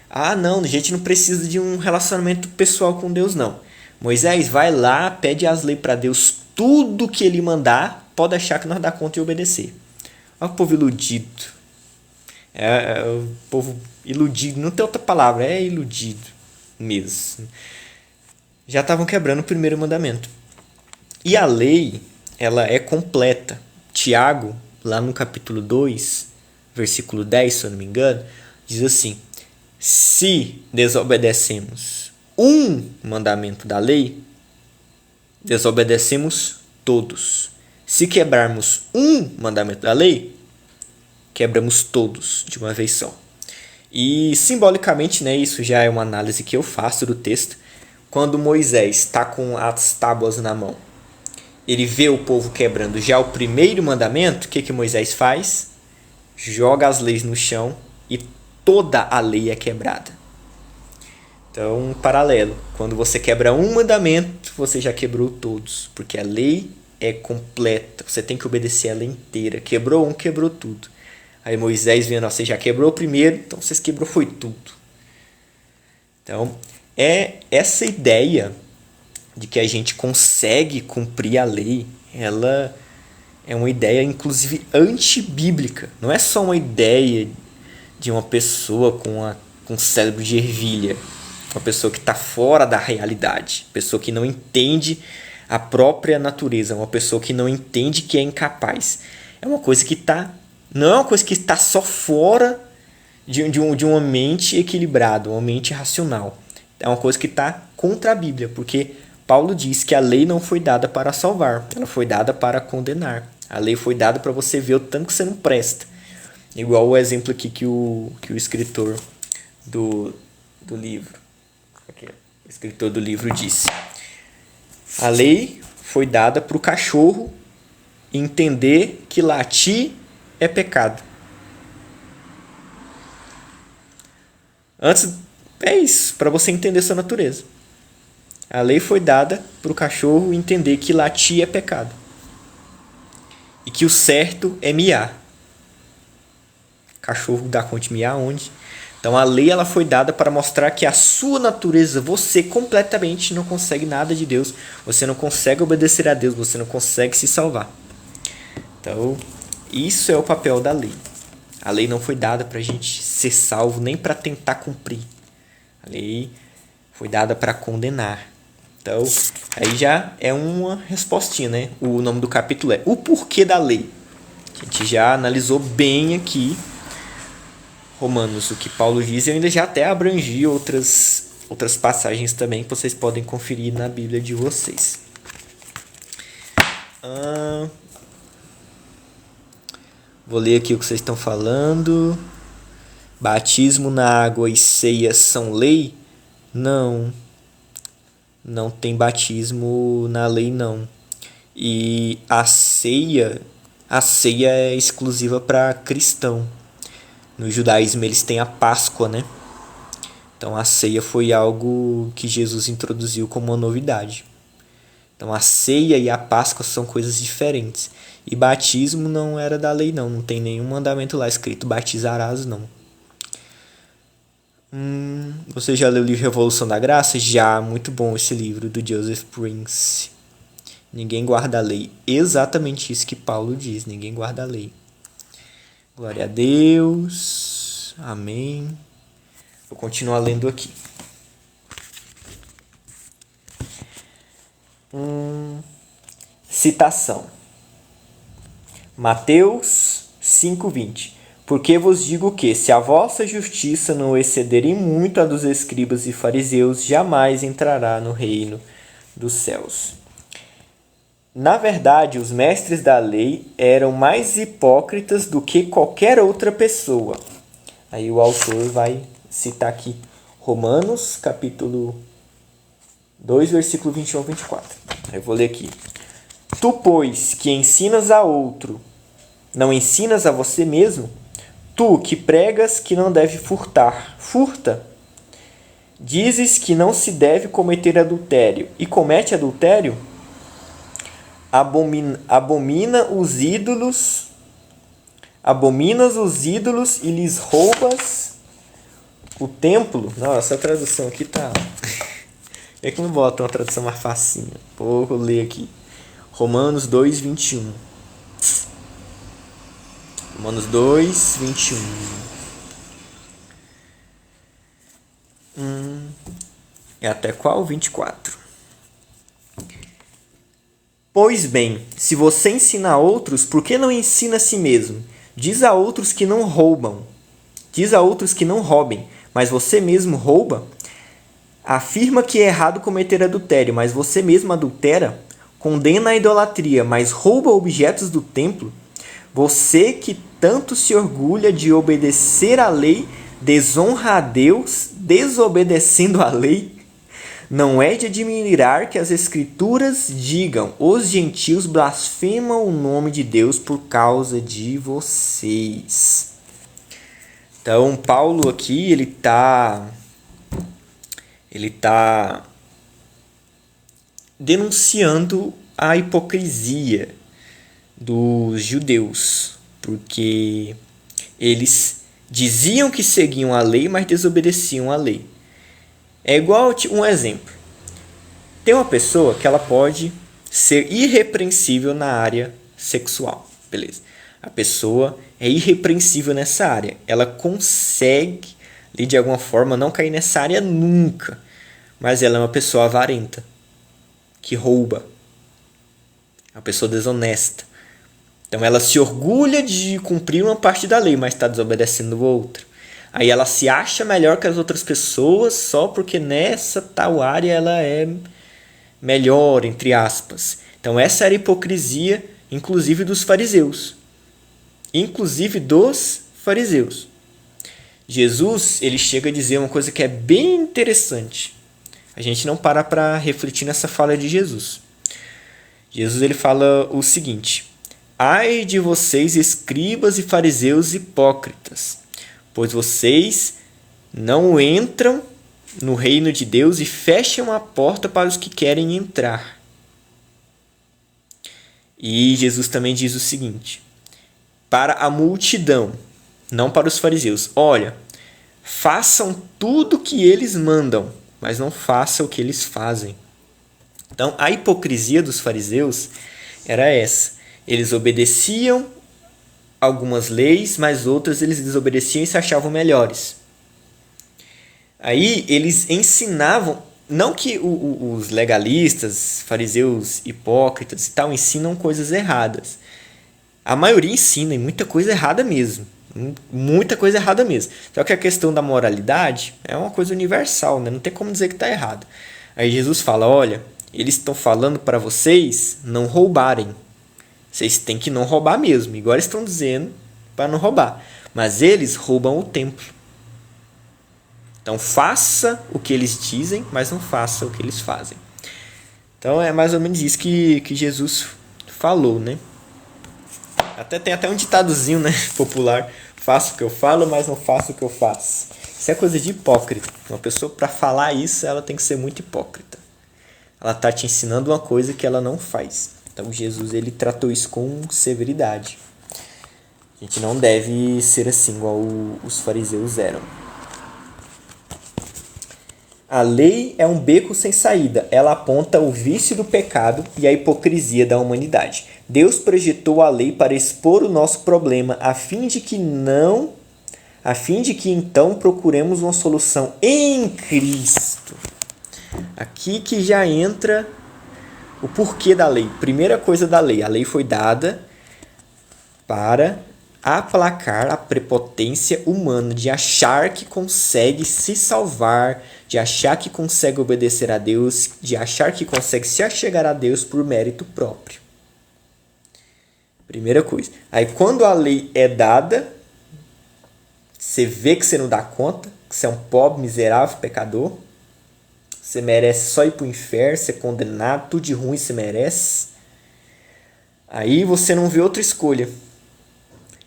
Ah, não, a gente não precisa de um relacionamento pessoal com Deus, não. Moisés, vai lá, pede as leis para Deus, tudo que ele mandar, pode achar que nós dá conta de obedecer. Olha o povo iludido. O povo iludido, não tem outra palavra, é iludido mesmo. Já estavam quebrando o primeiro mandamento. E a lei, ela é completa. Tiago, lá no capítulo 2, versículo 10, se eu não me engano, diz assim: se desobedecemos um mandamento da lei, desobedecemos todos. Se quebrarmos um mandamento da lei, quebramos todos de uma vez só. E simbolicamente, né, isso já é uma análise que eu faço do texto. Quando Moisés está com as tábuas na mão, ele vê o povo quebrando já o primeiro mandamento, o que Moisés faz? Joga as leis no chão e toda a lei é quebrada. Então, um paralelo. Quando você quebra um mandamento, você já quebrou todos. Porque a lei é completa. Você tem que obedecer ela inteira. Quebrou um, quebrou tudo. Aí Moisés vendo, você já quebrou o primeiro, então vocês quebrou foi tudo. Então, é essa ideia de que a gente consegue cumprir a lei, ela é uma ideia, inclusive, antibíblica. Não é só uma ideia de uma pessoa com cérebro de ervilha, uma pessoa que está fora da realidade, pessoa que não entende a própria natureza, uma pessoa que não entende que é incapaz. É uma coisa que não é uma coisa que está só fora de uma mente equilibrada, uma mente racional. É uma coisa que está contra a Bíblia, porque Paulo diz que a lei não foi dada para salvar, ela foi dada para condenar. A lei foi dada para você ver o tanto que você não presta. Igual o exemplo aqui que o escritor do livro, o escritor do livro disse. A lei foi dada para o cachorro entender que latir é pecado. Antes, é isso, para você entender sua natureza. A lei foi dada para o cachorro entender que latir é pecado. E que o certo é miar. Cachorro dá conta de miar onde? Então a lei ela foi dada para mostrar que a sua natureza, você completamente não consegue nada de Deus. Você não consegue obedecer a Deus, você não consegue se salvar. Então, isso é o papel da lei. A lei não foi dada para a gente ser salvo, nem para tentar cumprir. A lei foi dada para condenar. Então, aí já é uma respostinha, né? O nome do capítulo é O Porquê da Lei. A gente já analisou bem aqui Romanos, o que Paulo diz, e eu ainda já até abrangi outras passagens também que vocês podem conferir na Bíblia de vocês. Vou ler aqui o que vocês estão falando. Batismo na água e ceia são lei? Não. Não tem batismo na lei, não. E a ceia é exclusiva para cristão. No judaísmo eles têm a Páscoa, né? Então a ceia foi algo que Jesus introduziu como uma novidade. Então a ceia e a Páscoa são coisas diferentes. E batismo não era da lei, não. Não tem nenhum mandamento lá escrito batizarás, não. Você já leu o livro Revolução da Graça? Já, muito bom esse livro do Joseph Prince. Ninguém guarda a lei. Exatamente isso que Paulo diz. Ninguém guarda a lei. Glória a Deus. Amém. Vou continuar lendo aqui. Citação. Mateus 5:20. Porque vos digo que, se a vossa justiça não exceder em muito a dos escribas e fariseus, jamais entrará no reino dos céus. Na verdade, os mestres da lei eram mais hipócritas do que qualquer outra pessoa. Aí o autor vai citar aqui Romanos, capítulo 2, versículo 21 ao 24. Aí eu vou ler aqui. Tu, pois, que ensinas a outro, não ensinas a você mesmo? Tu, que pregas que não deve furtar, furta. Dizes que não se deve cometer adultério, e comete adultério? Abominas os ídolos e lhes roubas o templo. Não, essa tradução aqui tá... É que não bota uma tradução mais facinha. Vou ler aqui. Romanos 2, 21. Romanos 2, 21. É até qual? 24. Pois bem, se você ensina a outros, por que não ensina a si mesmo? Diz a outros que não roubam. Diz a outros que não roubem, mas você mesmo rouba? Afirma que é errado cometer adultério, mas você mesmo adultera? Condena a idolatria, mas rouba objetos do templo? Você que tanto se orgulha de obedecer à lei, desonra a Deus, desobedecendo a lei? Não é de admirar que as Escrituras digam: os gentios blasfemam o nome de Deus por causa de vocês. Então, Paulo aqui, ele tá denunciando a hipocrisia dos judeus, porque eles diziam que seguiam a lei, mas desobedeciam a lei. É igual um exemplo. Tem uma pessoa que ela pode ser irrepreensível na área sexual, beleza? A pessoa é irrepreensível nessa área. Ela consegue, de alguma forma, não cair nessa área nunca. Mas ela é uma pessoa avarenta, que rouba. Uma pessoa desonesta. Então ela se orgulha de cumprir uma parte da lei, mas está desobedecendo outra. Aí ela se acha melhor que as outras pessoas só porque nessa tal área ela é melhor, entre aspas. Então essa era a hipocrisia, inclusive dos fariseus. Jesus, ele chega a dizer uma coisa que é bem interessante. A gente não para refletir nessa fala de Jesus. Jesus, ele fala o seguinte: ai de vocês, escribas e fariseus hipócritas, pois vocês não entram no reino de Deus e fecham a porta para os que querem entrar. E Jesus também diz o seguinte, para a multidão, não para os fariseus: olha, façam tudo o que eles mandam, mas não façam o que eles fazem. Então, a hipocrisia dos fariseus era essa. Eles obedeciam algumas leis, mas outras eles desobedeciam e se achavam melhores. Aí eles ensinavam, não que os legalistas, fariseus hipócritas e tal, ensinam coisas erradas. A maioria ensina, e muita coisa errada mesmo. Muita coisa errada mesmo. Só que a questão da moralidade é uma coisa universal, né? Não tem como dizer que está errado. Aí Jesus fala, olha, eles estão falando para vocês não roubarem. Vocês têm que não roubar mesmo. Igual eles estão dizendo para não roubar. Mas eles roubam o templo. Então faça o que eles dizem, mas não faça o que eles fazem. Então é mais ou menos isso que Jesus falou, né? Tem até um ditadozinho, né, popular. Faço o que eu falo, mas não faço o que eu faço. Isso é coisa de hipócrita. Uma pessoa, para falar isso, ela tem que ser muito hipócrita. Ela está te ensinando uma coisa que ela não faz. Então Jesus, ele tratou isso com severidade. A gente não deve ser assim igual os fariseus eram. A lei é um beco sem saída. Ela aponta o vício do pecado e a hipocrisia da humanidade. Deus projetou a lei para expor o nosso problema, a fim de que então procuremos uma solução em Cristo. Aqui que já entra o porquê da lei. Primeira coisa da lei. A lei foi dada para aplacar a prepotência humana de achar que consegue se salvar, de achar que consegue obedecer a Deus, de achar que consegue se achegar a Deus por mérito próprio. Primeira coisa. Aí quando a lei é dada, você vê que você não dá conta, que você é um pobre, miserável, pecador, você merece só ir para o inferno, ser condenado, tudo de ruim você merece. Aí você não vê outra escolha.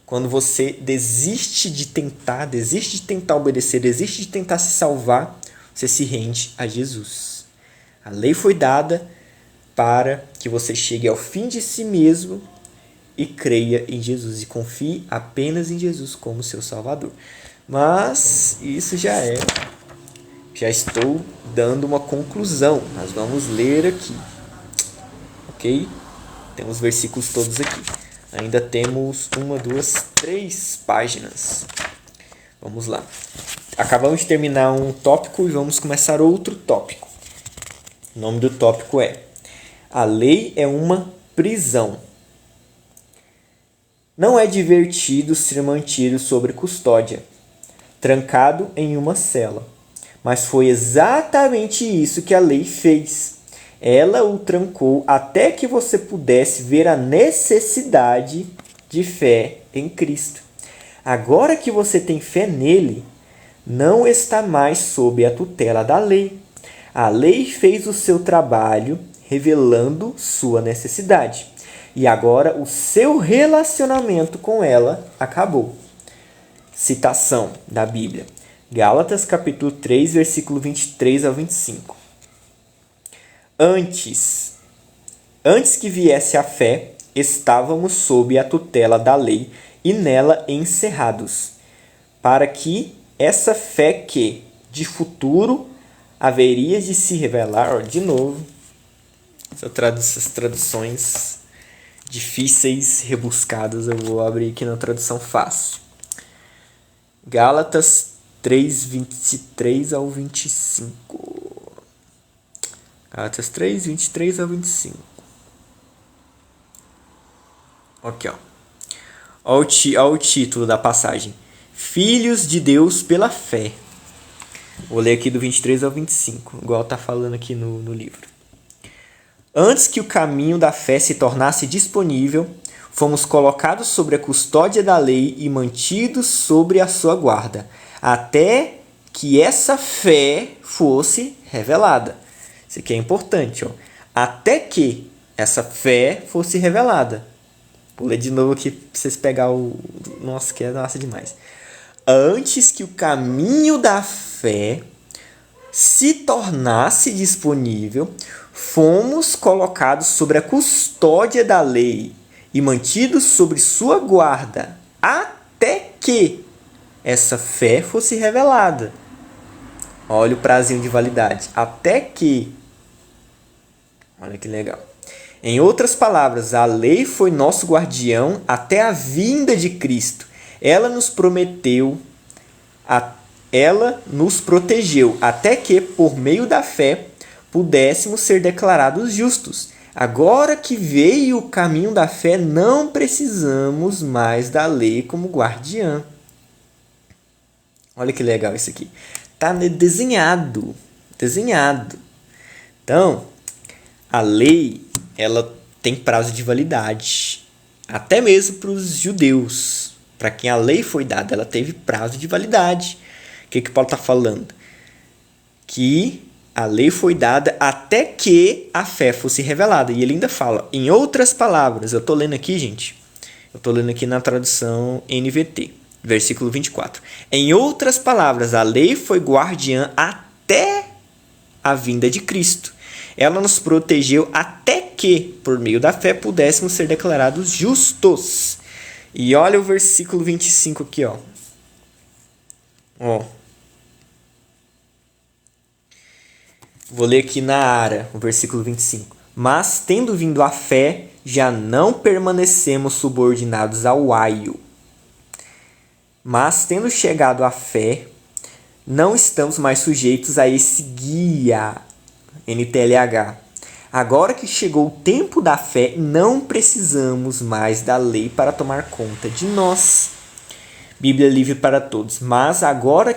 Quando você desiste de tentar obedecer, desiste de tentar se salvar, você se rende a Jesus. A lei foi dada para que você chegue ao fim de si mesmo e creia em Jesus e confie apenas em Jesus como seu Salvador. Mas isso já estou dando uma conclusão. Nós vamos ler aqui. Ok? Temos os versículos todos aqui. Ainda temos 1, 2, 3 páginas. Vamos lá. Acabamos de terminar um tópico e vamos começar outro tópico. O nome do tópico é: a lei é uma prisão. Não é divertido ser mantido sob custódia, trancado em uma cela. Mas foi exatamente isso que a lei fez. Ela o trancou até que você pudesse ver a necessidade de fé em Cristo. Agora que você tem fé nele, não está mais sob a tutela da lei. A lei fez o seu trabalho, revelando sua necessidade. E agora o seu relacionamento com ela acabou. Citação da Bíblia. Gálatas capítulo 3, versículo 23 ao 25. Antes que viesse a fé, estávamos sob a tutela da lei e nela encerrados, para que essa fé que, de futuro, haveria de se revelar, de novo, essas traduções difíceis, rebuscadas, eu vou abrir aqui na tradução fácil. Gálatas 3, 23 ao 25. Gálatas 3, 23 ao 25. Aqui, ó. Olha o título da passagem. Filhos de Deus pela fé. Vou ler aqui do 23 ao 25, igual tá falando aqui no livro. Antes que o caminho da fé se tornasse disponível, fomos colocados sobre a custódia da lei e mantidos sobre a sua guarda, até que essa fé fosse revelada. Isso aqui é importante, ó. Até que essa fé fosse revelada. Vou ler de novo aqui para vocês pegarem o... Nossa, que é massa demais. Antes que o caminho da fé se tornasse disponível, fomos colocados sobre a custódia da lei e mantidos sobre sua guarda, até que essa fé fosse revelada. Olha o prazinho de validade. Até que. Olha que legal. Em outras palavras, a lei foi nosso guardião até a vinda de Cristo. Ela nos protegeu até que, por meio da fé, pudéssemos ser declarados justos. Agora que veio o caminho da fé, não precisamos mais da lei como guardiã. Olha que legal isso aqui. Está desenhado. Então, a lei, ela tem prazo de validade. Até mesmo para os judeus. Para quem a lei foi dada, ela teve prazo de validade. O que Paulo está falando? Que a lei foi dada até que a fé fosse revelada. E ele ainda fala, em outras palavras, eu estou lendo aqui, gente. Eu estou lendo aqui na tradução NVT, versículo 24. Em outras palavras, a lei foi guardiã até a vinda de Cristo. Ela nos protegeu até que, por meio da fé, pudéssemos ser declarados justos. E olha o versículo 25 aqui, ó. Vou ler aqui na Ara, o versículo 25. Mas, tendo vindo a fé, já não permanecemos subordinados ao aio. Mas, tendo chegado à fé, não estamos mais sujeitos a esse guia, NTLH. Agora que chegou o tempo da fé, não precisamos mais da lei para tomar conta de nós. Bíblia livre para todos. Mas agora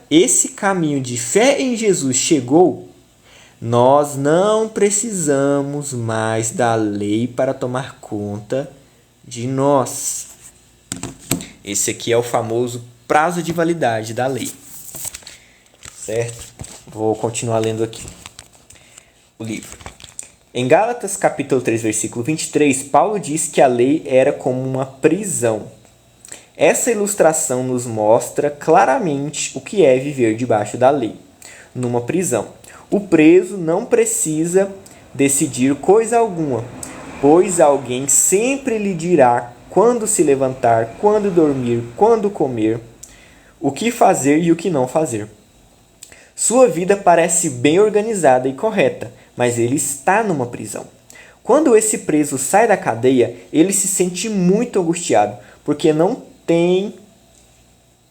esse caminho de fé em Jesus chegou, nós não precisamos mais da lei para tomar conta de nós. Esse aqui é o famoso prazo de validade da lei. Certo? Vou continuar lendo aqui o livro. Em Gálatas capítulo 3, versículo 23, Paulo diz que a lei era como uma prisão. Essa ilustração nos mostra claramente o que é viver debaixo da lei, numa prisão. O preso não precisa decidir coisa alguma, pois alguém sempre lhe dirá quando se levantar, quando dormir, quando comer, o que fazer e o que não fazer. Sua vida parece bem organizada e correta, mas ele está numa prisão. Quando esse preso sai da cadeia, ele se sente muito angustiado, porque não tem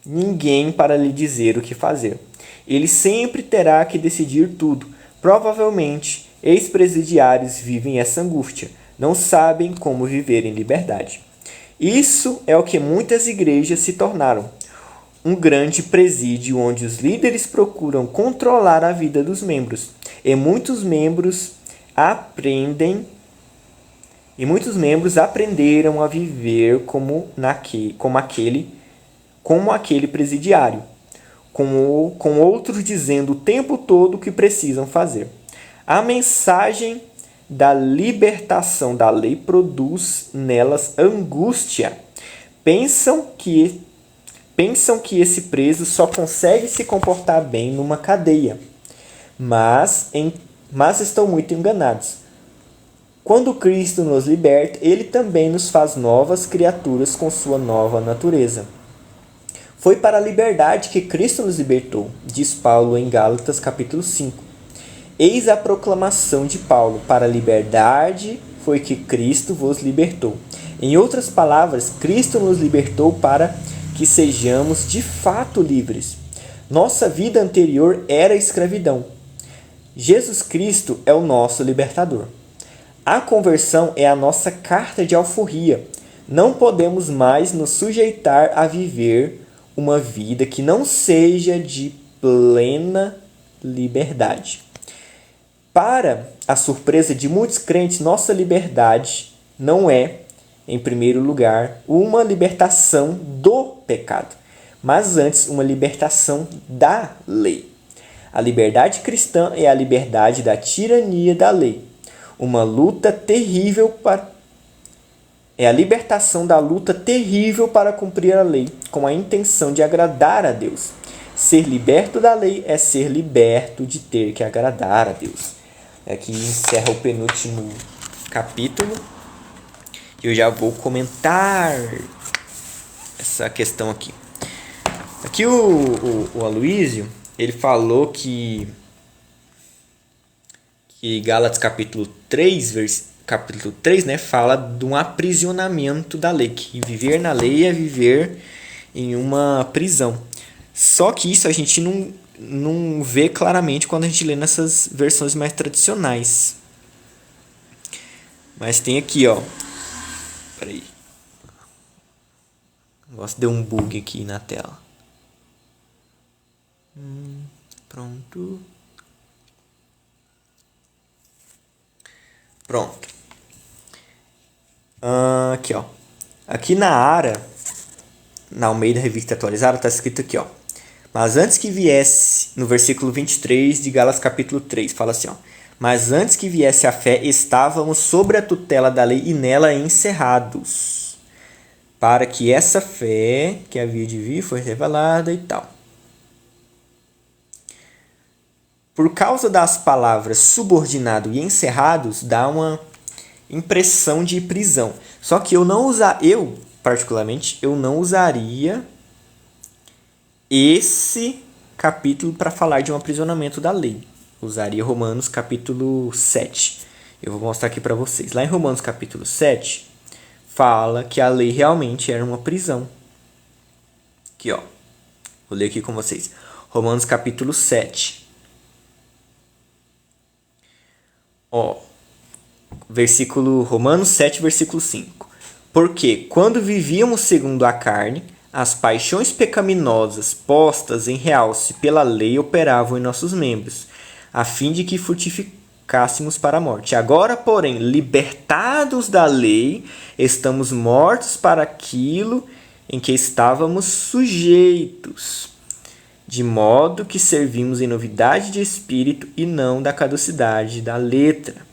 ninguém para lhe dizer o que fazer. Ele sempre terá que decidir tudo. Provavelmente, ex-presidiários vivem essa angústia, não sabem como viver em liberdade. Isso é o que muitas igrejas se tornaram. Um grande presídio onde os líderes procuram controlar a vida dos membros. E muitos membros aprenderam a viver como aquele presidiário, com outros dizendo o tempo todo o que precisam fazer. A mensagem da libertação da lei produz nelas angústia. Pensam que esse preso só consegue se comportar bem numa cadeia, mas estão muito enganados. Quando Cristo nos liberta, Ele também nos faz novas criaturas com sua nova natureza. Foi para a liberdade que Cristo nos libertou, diz Paulo em Gálatas capítulo 5. Eis a proclamação de Paulo: para a liberdade foi que Cristo vos libertou. Em outras palavras, Cristo nos libertou para que sejamos de fato livres. Nossa vida anterior era escravidão. Jesus Cristo é o nosso libertador. A conversão é a nossa carta de alforria. Não podemos mais nos sujeitar a viver uma vida que não seja de plena liberdade. Para a surpresa de muitos crentes, nossa liberdade não é, em primeiro lugar, uma libertação do pecado, mas antes uma libertação da lei. A liberdade cristã é a liberdade da tirania da lei. Uma luta terrível é a libertação da luta terrível para cumprir a lei, com a intenção de agradar a Deus. Ser liberto da lei é ser liberto de ter que agradar a Deus. Aqui encerra o penúltimo capítulo. E eu já vou comentar essa questão aqui. Aqui o Aloysio, ele falou que Gálatas capítulo 3, né, fala de um aprisionamento da lei, que viver na lei é viver em uma prisão. Só que isso a gente não vê claramente quando a gente lê nessas versões mais tradicionais. Mas tem aqui, ó. Peraí. O negócio deu um bug aqui na tela. Pronto. Aqui, ó. Aqui na Ara, na Almeida Revista Atualizada, está escrito aqui, ó. Mas antes que viesse, no versículo 23 de Gálatas capítulo 3, fala assim, ó. Mas antes que viesse a fé, estávamos sobre a tutela da lei e nela encerrados, para que essa fé que havia de vir fosse revelada e tal. Por causa das palavras subordinado e encerrados, dá uma impressão de prisão. Só que eu particularmente, eu não usaria esse capítulo para falar de um aprisionamento da lei. Eu usaria Romanos capítulo 7. Eu vou mostrar aqui para vocês. Lá em Romanos capítulo 7, fala que a lei realmente era uma prisão. Aqui, ó. Vou ler aqui com vocês. Romanos capítulo 7. Ó, Romanos 7, versículo 5. Porque quando vivíamos segundo a carne, as paixões pecaminosas postas em realce pela lei operavam em nossos membros, a fim de que frutificássemos para a morte. Agora, porém, libertados da lei, estamos mortos para aquilo em que estávamos sujeitos, de modo que servimos em novidade de espírito e não da caducidade da letra.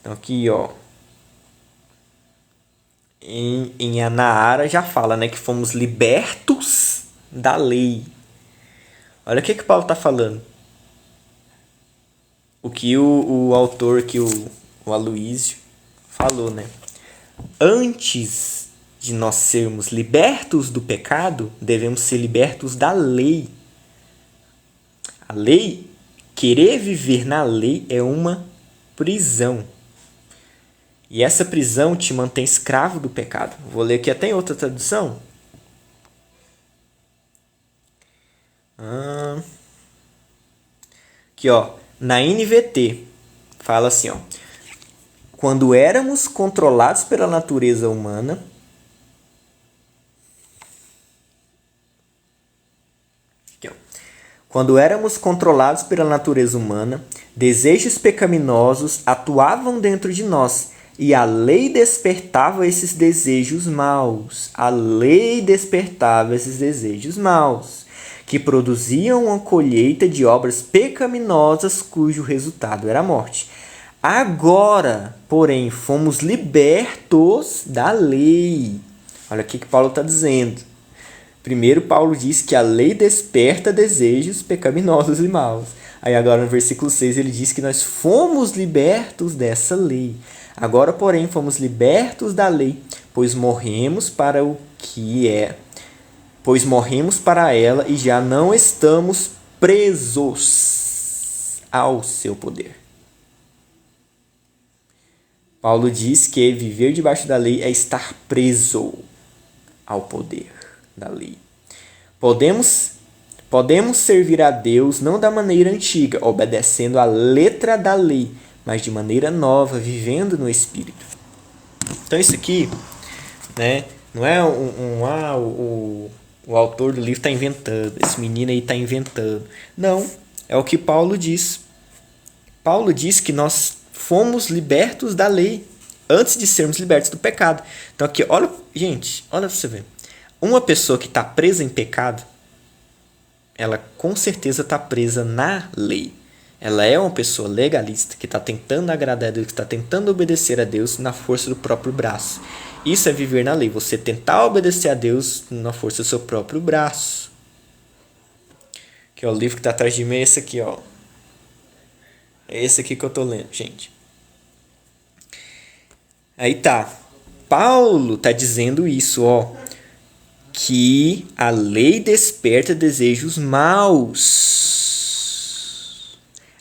Então aqui, ó, em Anaara já fala, né, que fomos libertos da lei. Olha o que Paulo está falando. O que o autor, que o Aloysio falou, né? Antes de nós sermos libertos do pecado, devemos ser libertos da lei. A lei, querer viver na lei é uma prisão. E essa prisão te mantém escravo do pecado. Vou ler aqui até em outra tradução. Aqui, ó. Na NVT, fala assim, ó. Quando éramos controlados pela natureza humana, desejos pecaminosos atuavam dentro de nós e a lei despertava esses desejos maus. Que produziam uma colheita de obras pecaminosas cujo resultado era a morte. Agora, porém, fomos libertos da lei. Olha o que Paulo está dizendo. Primeiro, Paulo diz que a lei desperta desejos pecaminosos e maus. Aí agora no versículo 6 ele diz que nós fomos libertos dessa lei. Agora, porém, fomos libertos da lei, pois morremos para ela e já não estamos presos ao seu poder. Paulo diz que viver debaixo da lei é estar preso ao poder da lei. Podemos servir a Deus não da maneira antiga, obedecendo a letra da lei, mas de maneira nova, vivendo no Espírito. Então isso aqui, né, não é o autor do livro está inventando, esse menino aí está inventando. Não, é o que Paulo diz. Paulo diz que nós fomos libertos da lei antes de sermos libertos do pecado. Então aqui, olha, gente, olha pra você ver. Uma pessoa que está presa em pecado, ela com certeza está presa na lei. Ela é uma pessoa legalista, que está tentando agradar a Deus, que está tentando obedecer a Deus na força do próprio braço. Isso é viver na lei, você tentar obedecer a Deus na força do seu próprio braço. Que é o livro que está atrás de mim, é esse aqui, ó. É esse aqui que eu estou lendo, gente. Aí tá. Paulo está dizendo isso, ó. Que a lei desperta desejos maus.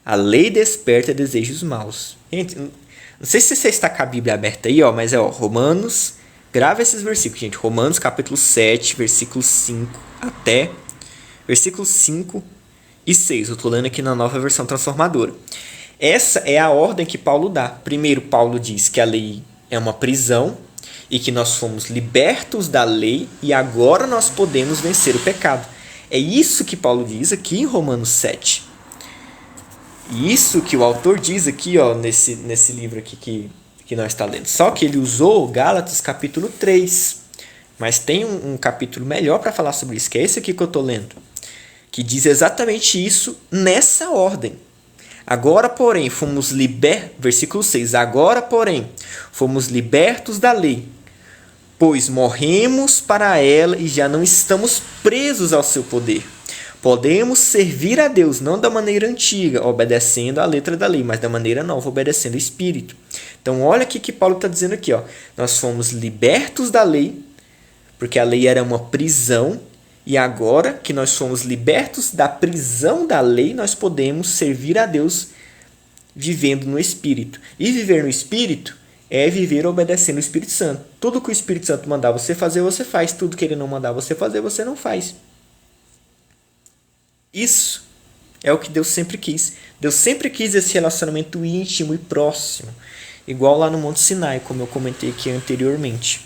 A lei desperta desejos maus. Gente, não sei se você está com a Bíblia aberta aí, ó, mas é, ó, Romanos, grava esses versículos, gente. Romanos capítulo 7, versículo 5 até versículo 5 e 6. Eu estou lendo aqui na Nova Versão Transformadora. Essa é a ordem que Paulo dá. Primeiro, Paulo diz que a lei é uma prisão e que nós fomos libertos da lei e agora nós podemos vencer o pecado. É isso que Paulo diz aqui em Romanos 7. E isso que o autor diz aqui, ó, nesse livro aqui que nós estamos lendo. Só que ele usou Gálatas capítulo 3. Mas tem um capítulo melhor para falar sobre isso, que é esse aqui que eu estou lendo. Que diz exatamente isso nessa ordem. Agora, porém, fomos libertos, versículo 6, agora, porém, fomos libertos da lei, pois morremos para ela e já não estamos presos ao seu poder. Podemos servir a Deus, não da maneira antiga, obedecendo a letra da lei, mas da maneira nova, obedecendo o Espírito. Então, olha o que Paulo está dizendo aqui. Ó. Nós fomos libertos da lei, porque a lei era uma prisão, e agora que nós fomos libertos da prisão da lei, nós podemos servir a Deus vivendo no Espírito. E viver no Espírito é viver obedecendo o Espírito Santo. Tudo que o Espírito Santo mandar você fazer, você faz. Tudo que ele não mandar você fazer, você não faz. Isso é o que Deus sempre quis. Deus sempre quis esse relacionamento íntimo e próximo. Igual lá no Monte Sinai, como eu comentei aqui anteriormente.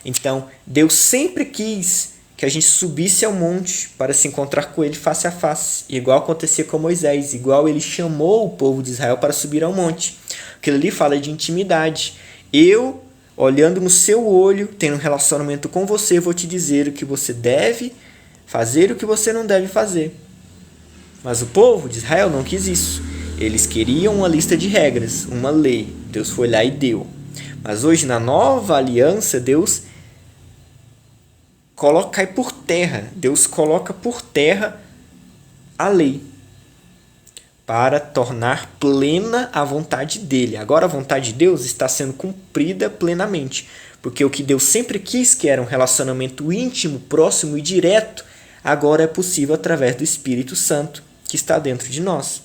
Então, Deus sempre quis que a gente subisse ao monte para se encontrar com ele face a face, igual acontecia com Moisés, igual ele chamou o povo de Israel para subir ao monte. Aquilo ali fala de intimidade. Eu, olhando no seu olho, tendo um relacionamento com você, vou te dizer o que você deve fazer e o que você não deve fazer. Mas o povo de Israel não quis isso. Eles queriam uma lista de regras, uma lei. Deus foi lá e deu. Mas hoje, na nova aliança, Deus cai por terra. Deus coloca por terra a lei para tornar plena a vontade dele. Agora a vontade de Deus está sendo cumprida plenamente, porque o que Deus sempre quis, que era um relacionamento íntimo, próximo e direto, agora é possível através do Espírito Santo que está dentro de nós.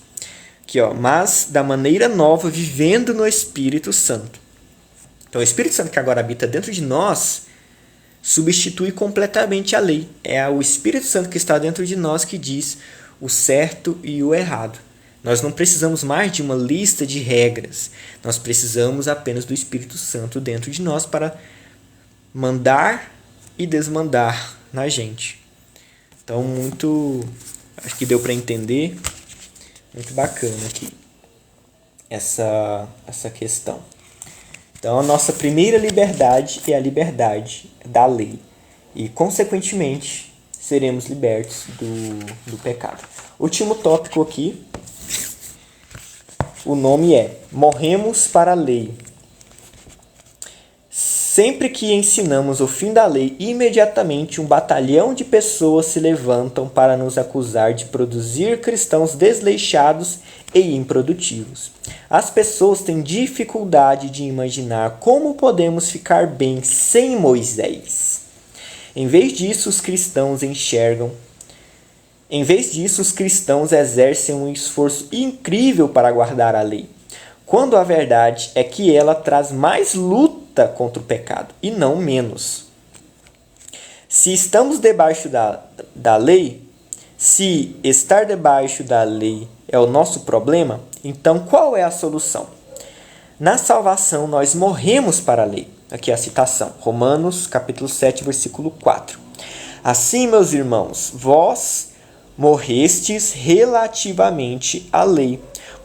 Aqui, ó, mas da maneira nova, vivendo no Espírito Santo. Então o Espírito Santo que agora habita dentro de nós substitui completamente a lei. É o Espírito Santo que está dentro de nós que diz o certo e o errado. Nós não precisamos mais de uma lista de regras. Nós precisamos apenas do Espírito Santo dentro de nós para mandar e desmandar na gente. Então, acho que deu para entender. Muito bacana aqui essa questão. Então, a nossa primeira liberdade é a liberdade da lei. E, consequentemente, seremos libertos do pecado. Último tópico aqui. O nome é Morremos para a Lei. Sempre que ensinamos o fim da lei, imediatamente um batalhão de pessoas se levantam para nos acusar de produzir cristãos desleixados e improdutivos. As pessoas têm dificuldade de imaginar como podemos ficar bem sem Moisés. Em vez disso, os cristãos exercem um esforço incrível para guardar a lei. quando a verdade é que ela traz mais luta contra o pecado e não menos. Se estamos debaixo da lei, se estar debaixo da lei é o nosso problema, então qual é a solução? Na salvação nós morremos para a lei. Aqui é a citação, Romanos capítulo 7, versículo 4. Assim, meus irmãos, vós morrestes relativamente à lei,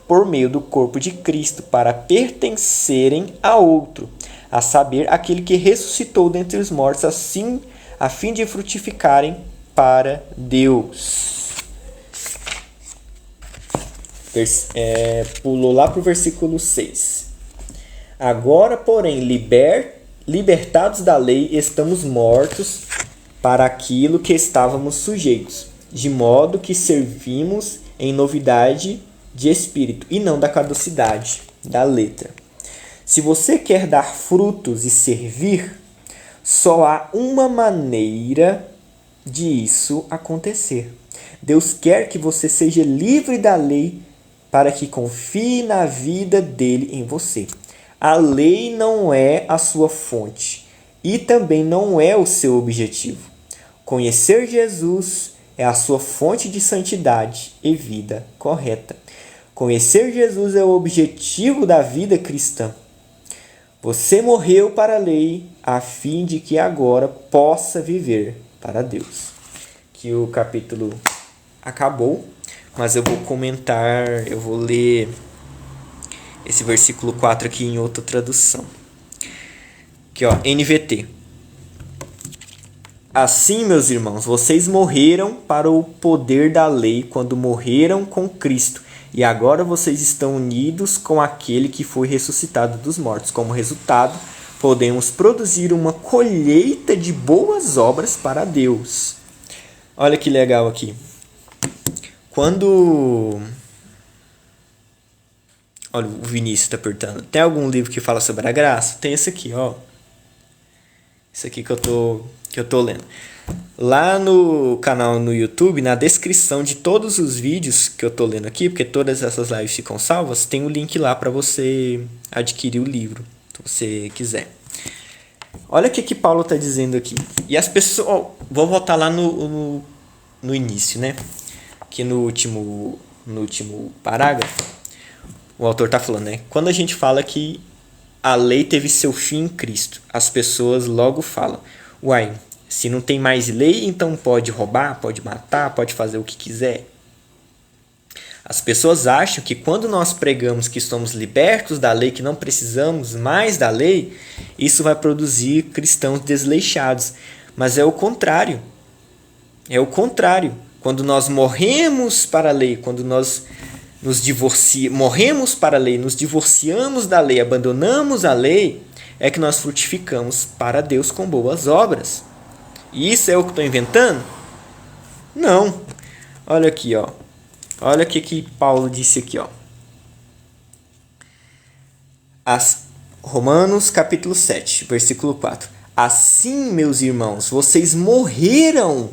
por meio do corpo de Cristo, para pertencerem a outro, a saber, aquele que ressuscitou dentre os mortos, assim, a fim de frutificarem para Deus. Pulou lá para o versículo 6. Agora, porém, libertados da lei, estamos mortos para aquilo que estávamos sujeitos, de modo que servimos em novidade de espírito e não da caducidade da letra. Se você quer dar frutos e servir, só há uma maneira de isso acontecer. Deus quer que você seja livre da lei para que confie na vida dele em você. A lei não é a sua fonte e também não é o seu objetivo. Conhecer Jesus é a sua fonte de santidade e vida correta. Conhecer Jesus é o objetivo da vida cristã. Você morreu para a lei a fim de que agora possa viver para Deus. Que o capítulo acabou, mas eu vou comentar, eu vou ler esse versículo 4 aqui em outra tradução. Aqui, ó, NVT. Assim, meus irmãos, vocês morreram para o poder da lei quando morreram com Cristo, e agora vocês estão unidos com aquele que foi ressuscitado dos mortos. Como resultado, podemos produzir uma colheita de boas obras para Deus. Olha que legal aqui. Olha, o Vinícius está perguntando. Tem algum livro que fala sobre a graça? Tem esse aqui, ó. Esse aqui que eu tô lendo. Lá no canal no YouTube, na descrição de todos os vídeos que eu tô lendo aqui, porque todas essas lives ficam salvas, tem um link lá para você adquirir o livro, se você quiser. Olha o que Paulo está dizendo aqui. E as pessoas... vou voltar lá no início, né? Aqui no último parágrafo, o autor está falando, né? Quando a gente fala que a lei teve seu fim em Cristo, as pessoas logo falam: uai, se não tem mais lei, então pode roubar, pode matar, pode fazer o que quiser. As pessoas acham que quando nós pregamos que somos libertos da lei, que não precisamos mais da lei, isso vai produzir cristãos desleixados. Mas é o contrário. É o contrário. Quando nós morremos para a lei, quando nós morremos para a lei, nos divorciamos da lei, abandonamos a lei, é que nós frutificamos para Deus com boas obras. E isso é o que estou inventando? Não. Olha aqui, ó. Olha o que Paulo disse aqui, ó. Romanos capítulo 7, versículo 4. Assim, meus irmãos, vocês morreram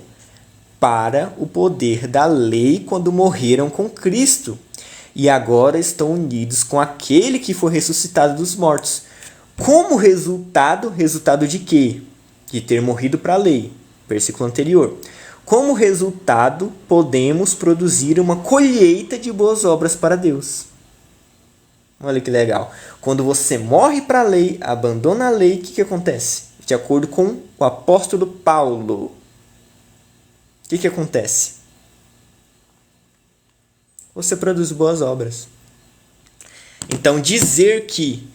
para o poder da lei quando morreram com Cristo, e agora estão unidos com aquele que foi ressuscitado dos mortos. Como resultado de quê? De ter morrido para a lei. Versículo anterior. Como resultado, podemos produzir uma colheita de boas obras para Deus. Olha que legal. Quando você morre para a lei, abandona a lei, o que acontece? De acordo com o apóstolo Paulo, o que acontece? Você produz boas obras. Então, dizer que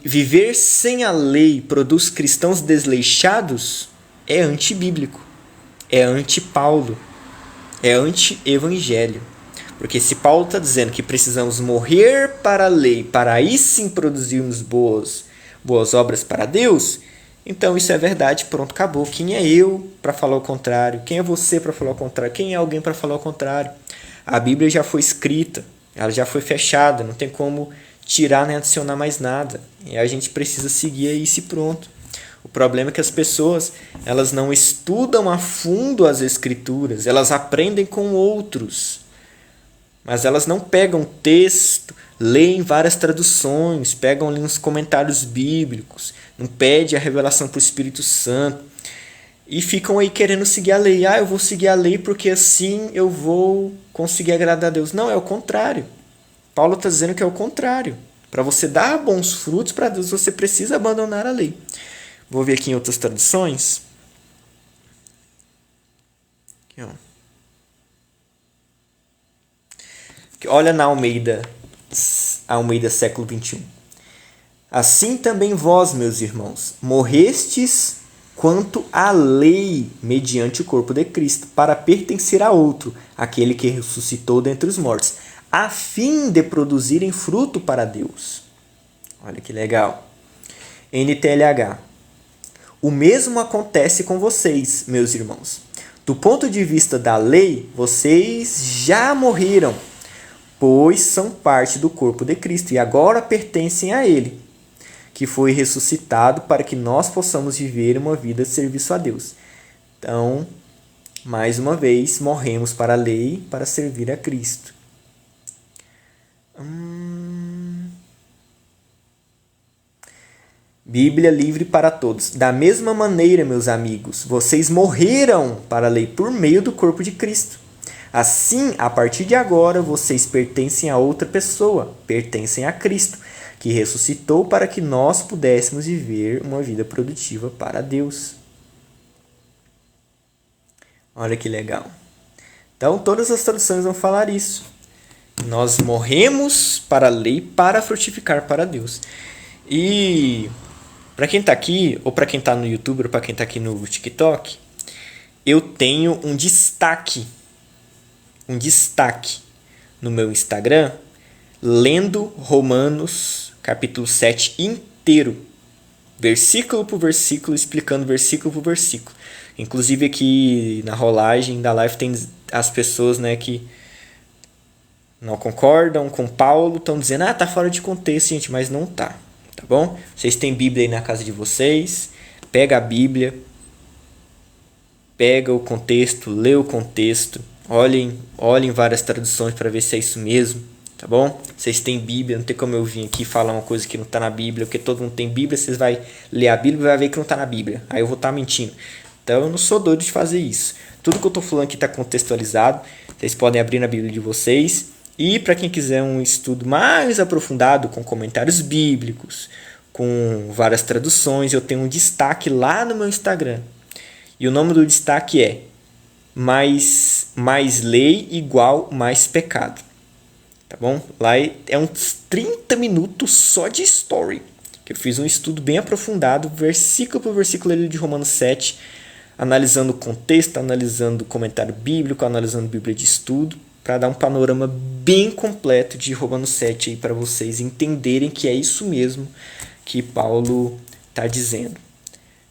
viver sem a lei produz cristãos desleixados é antibíblico, é anti-Paulo, é anti-evangelho. Porque se Paulo está dizendo que precisamos morrer para a lei, para aí sim produzirmos boas obras para Deus, então isso é verdade, pronto, acabou. Quem é eu para falar o contrário? Quem é você para falar o contrário? Quem é alguém para falar o contrário? A Bíblia já foi escrita, ela já foi fechada, não tem como tirar nem adicionar mais nada. E a gente precisa seguir isso e pronto. O problema é que as pessoas, elas não estudam a fundo as escrituras, elas aprendem com outros. Mas elas não pegam texto, leem várias traduções, pegam ali uns comentários bíblicos, não pede a revelação para o Espírito Santo e ficam aí querendo seguir a lei. Eu vou seguir a lei porque assim eu vou conseguir agradar a Deus. Não, é o contrário. Paulo está dizendo que é o contrário. Para você dar bons frutos para Deus, você precisa abandonar a lei. Vou ver aqui em outras traduções. Aqui, ó. Olha na Almeida século 21. Assim também vós, meus irmãos, morrestes quanto à lei mediante o corpo de Cristo, para pertencer a outro, aquele que ressuscitou dentre os mortos, a fim de produzirem fruto para Deus. Olha que legal. NTLH. O mesmo acontece com vocês, meus irmãos. Do ponto de vista da lei, vocês já morreram, pois são parte do corpo de Cristo e agora pertencem a Ele, que foi ressuscitado para que nós possamos viver uma vida de serviço a Deus. Então, mais uma vez, morremos para a lei para servir a Cristo. Bíblia livre para todos. Da mesma maneira, meus amigos, vocês morreram para a lei por meio do corpo de Cristo. Assim, a partir de agora, vocês pertencem a outra pessoa, pertencem a Cristo, que ressuscitou para que nós pudéssemos viver uma vida produtiva para Deus. Olha que legal. Então, todas as traduções vão falar isso. Nós morremos para a lei para frutificar para Deus. E para quem está aqui, ou para quem está no YouTube, ou para quem está aqui no TikTok, eu tenho um destaque no meu Instagram, lendo Romanos capítulo 7 inteiro, versículo por versículo, explicando versículo por versículo. Inclusive aqui na rolagem da live tem as pessoas, né, que não concordam com Paulo, estão dizendo, tá fora de contexto, gente, mas não tá bom? Vocês têm Bíblia aí na casa de vocês, pega a Bíblia, pega o contexto, lê o contexto, olhem várias traduções para ver se é isso mesmo, tá bom? Vocês têm Bíblia, não tem como eu vir aqui falar uma coisa que não está na Bíblia, porque todo mundo tem Bíblia, vocês vão ler a Bíblia e vai ver que não está na Bíblia, aí eu vou estar mentindo. Então eu não sou doido de fazer isso. Tudo que eu estou falando aqui está contextualizado, vocês podem abrir na Bíblia de vocês. E para quem quiser um estudo mais aprofundado, com comentários bíblicos, com várias traduções, eu tenho um destaque lá no meu Instagram. E o nome do destaque é mais lei igual mais pecado. Tá bom? Lá é uns 30 minutos só de story. Que eu fiz um estudo bem aprofundado, versículo por versículo de Romanos 7, analisando o contexto, analisando o comentário bíblico, analisando a Bíblia de estudo, para dar um panorama bem completo de Romanos 7 aí para vocês entenderem que é isso mesmo que Paulo está dizendo.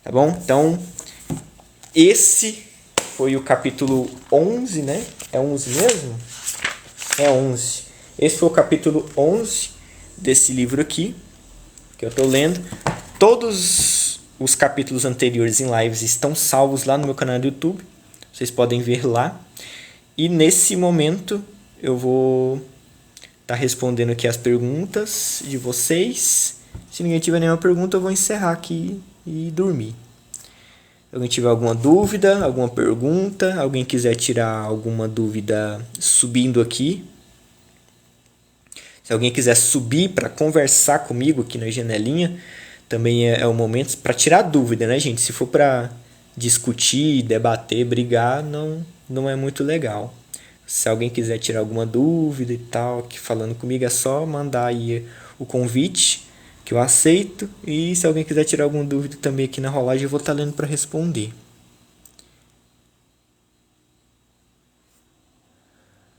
Tá bom? Então, esse foi o capítulo 11, né? É 11 mesmo? É 11. Esse foi o capítulo 11 desse livro aqui, que eu estou lendo. Todos os capítulos anteriores em lives estão salvos lá no meu canal do YouTube. Vocês podem ver lá. E nesse momento eu vou estar respondendo aqui as perguntas de vocês. Se ninguém tiver nenhuma pergunta, eu vou encerrar aqui e dormir. Se alguém tiver alguma dúvida, alguma pergunta, alguém quiser tirar alguma dúvida subindo aqui. Se alguém quiser subir para conversar comigo aqui na janelinha, também é o momento para tirar dúvida, né, gente? Se for para discutir, debater, brigar, não é muito legal. Se alguém quiser tirar alguma dúvida e tal, aqui falando comigo, é só mandar aí o convite, que eu aceito. E se alguém quiser tirar alguma dúvida também aqui na rolagem, eu vou estar lendo para responder.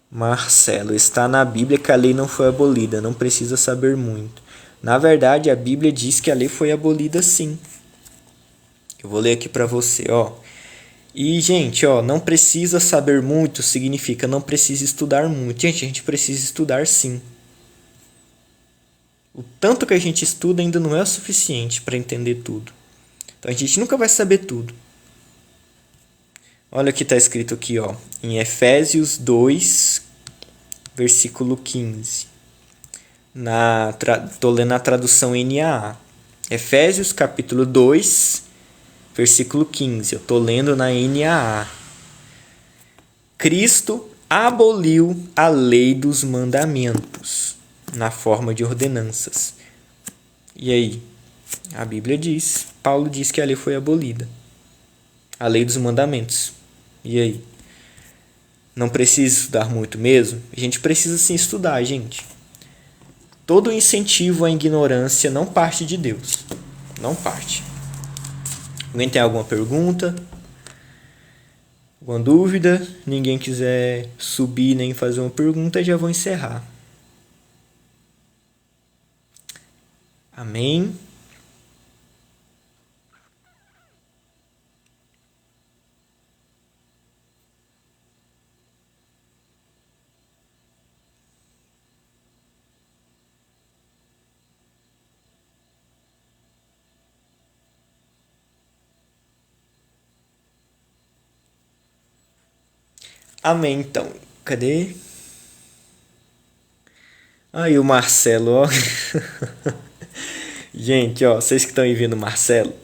Marcelo, está na Bíblia que a lei não foi abolida, não precisa saber muito. Na verdade, a Bíblia diz que a lei foi abolida sim. Eu vou ler aqui para você, ó. E, gente, ó, não precisa saber muito significa não precisa estudar muito. Gente, a gente precisa estudar sim. O tanto que a gente estuda ainda não é o suficiente para entender tudo. Então a gente nunca vai saber tudo. Olha o que está escrito aqui, ó, em Efésios 2, versículo 15. Tô lendo a tradução NAA. Efésios, capítulo 2, versículo 15. Eu tô lendo na NAA. Cristo aboliu a lei dos mandamentos na forma de ordenanças. E aí? A Bíblia diz, Paulo diz que a lei foi abolida. A lei dos mandamentos. E aí? Não precisa estudar muito mesmo? A gente precisa sim estudar, gente. Todo incentivo à ignorância não parte de Deus. Não parte. Alguém tem alguma pergunta? Alguma dúvida? Ninguém quiser subir nem fazer uma pergunta, já vou encerrar. Amém? Amém, então. Cadê? Aí o Marcelo, ó. Gente, ó, vocês que estão aí vendo o Marcelo,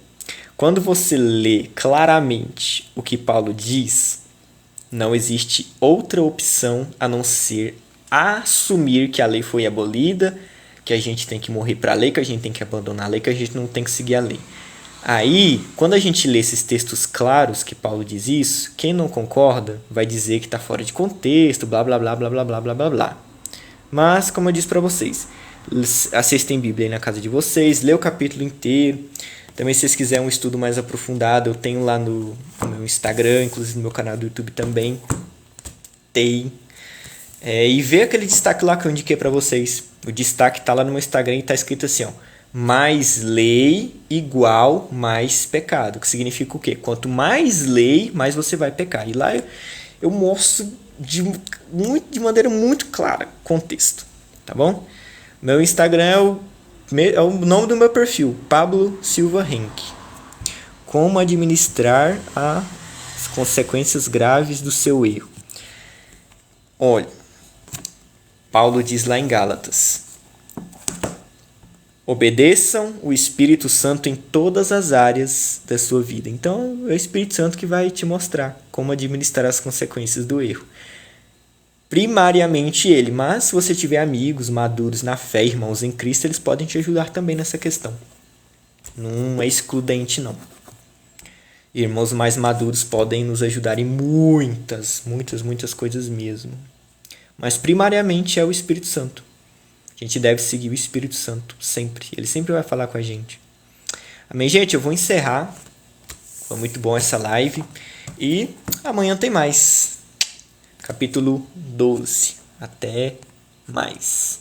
quando você lê claramente o que Paulo diz, não existe outra opção a não ser assumir que a lei foi abolida, que a gente tem que morrer para a lei, que a gente tem que abandonar a lei, que a gente não tem que seguir a lei. Aí, quando a gente lê esses textos claros que Paulo diz isso, quem não concorda vai dizer que está fora de contexto, blá blá blá blá blá blá blá blá blá. Mas, como eu disse para vocês, assistem Bíblia aí na casa de vocês, lê o capítulo inteiro. Também, se vocês quiserem um estudo mais aprofundado, eu tenho lá no meu Instagram, inclusive no meu canal do YouTube também. Tem. E vê aquele destaque lá que eu indiquei para vocês. O destaque tá lá no meu Instagram e tá escrito assim, ó. Mais lei igual mais pecado. Que significa o quê? Quanto mais lei, mais você vai pecar. E lá eu mostro de maneira muito clara contexto. Tá bom? Meu Instagram é o nome do meu perfil. Pablo Silva Henk. Como administrar as consequências graves do seu erro. Olha, Paulo diz lá em Gálatas: obedeçam o Espírito Santo em todas as áreas da sua vida. Então, é o Espírito Santo que vai te mostrar como administrar as consequências do erro. Primariamente ele, mas se você tiver amigos maduros na fé, irmãos em Cristo, eles podem te ajudar também nessa questão. Não é excludente, não. Irmãos mais maduros podem nos ajudar em muitas coisas mesmo. Mas primariamente é o Espírito Santo. A gente deve seguir o Espírito Santo sempre. Ele sempre vai falar com a gente. Amém, gente? Eu vou encerrar. Foi muito bom essa live. E amanhã tem mais. Capítulo 12. Até mais.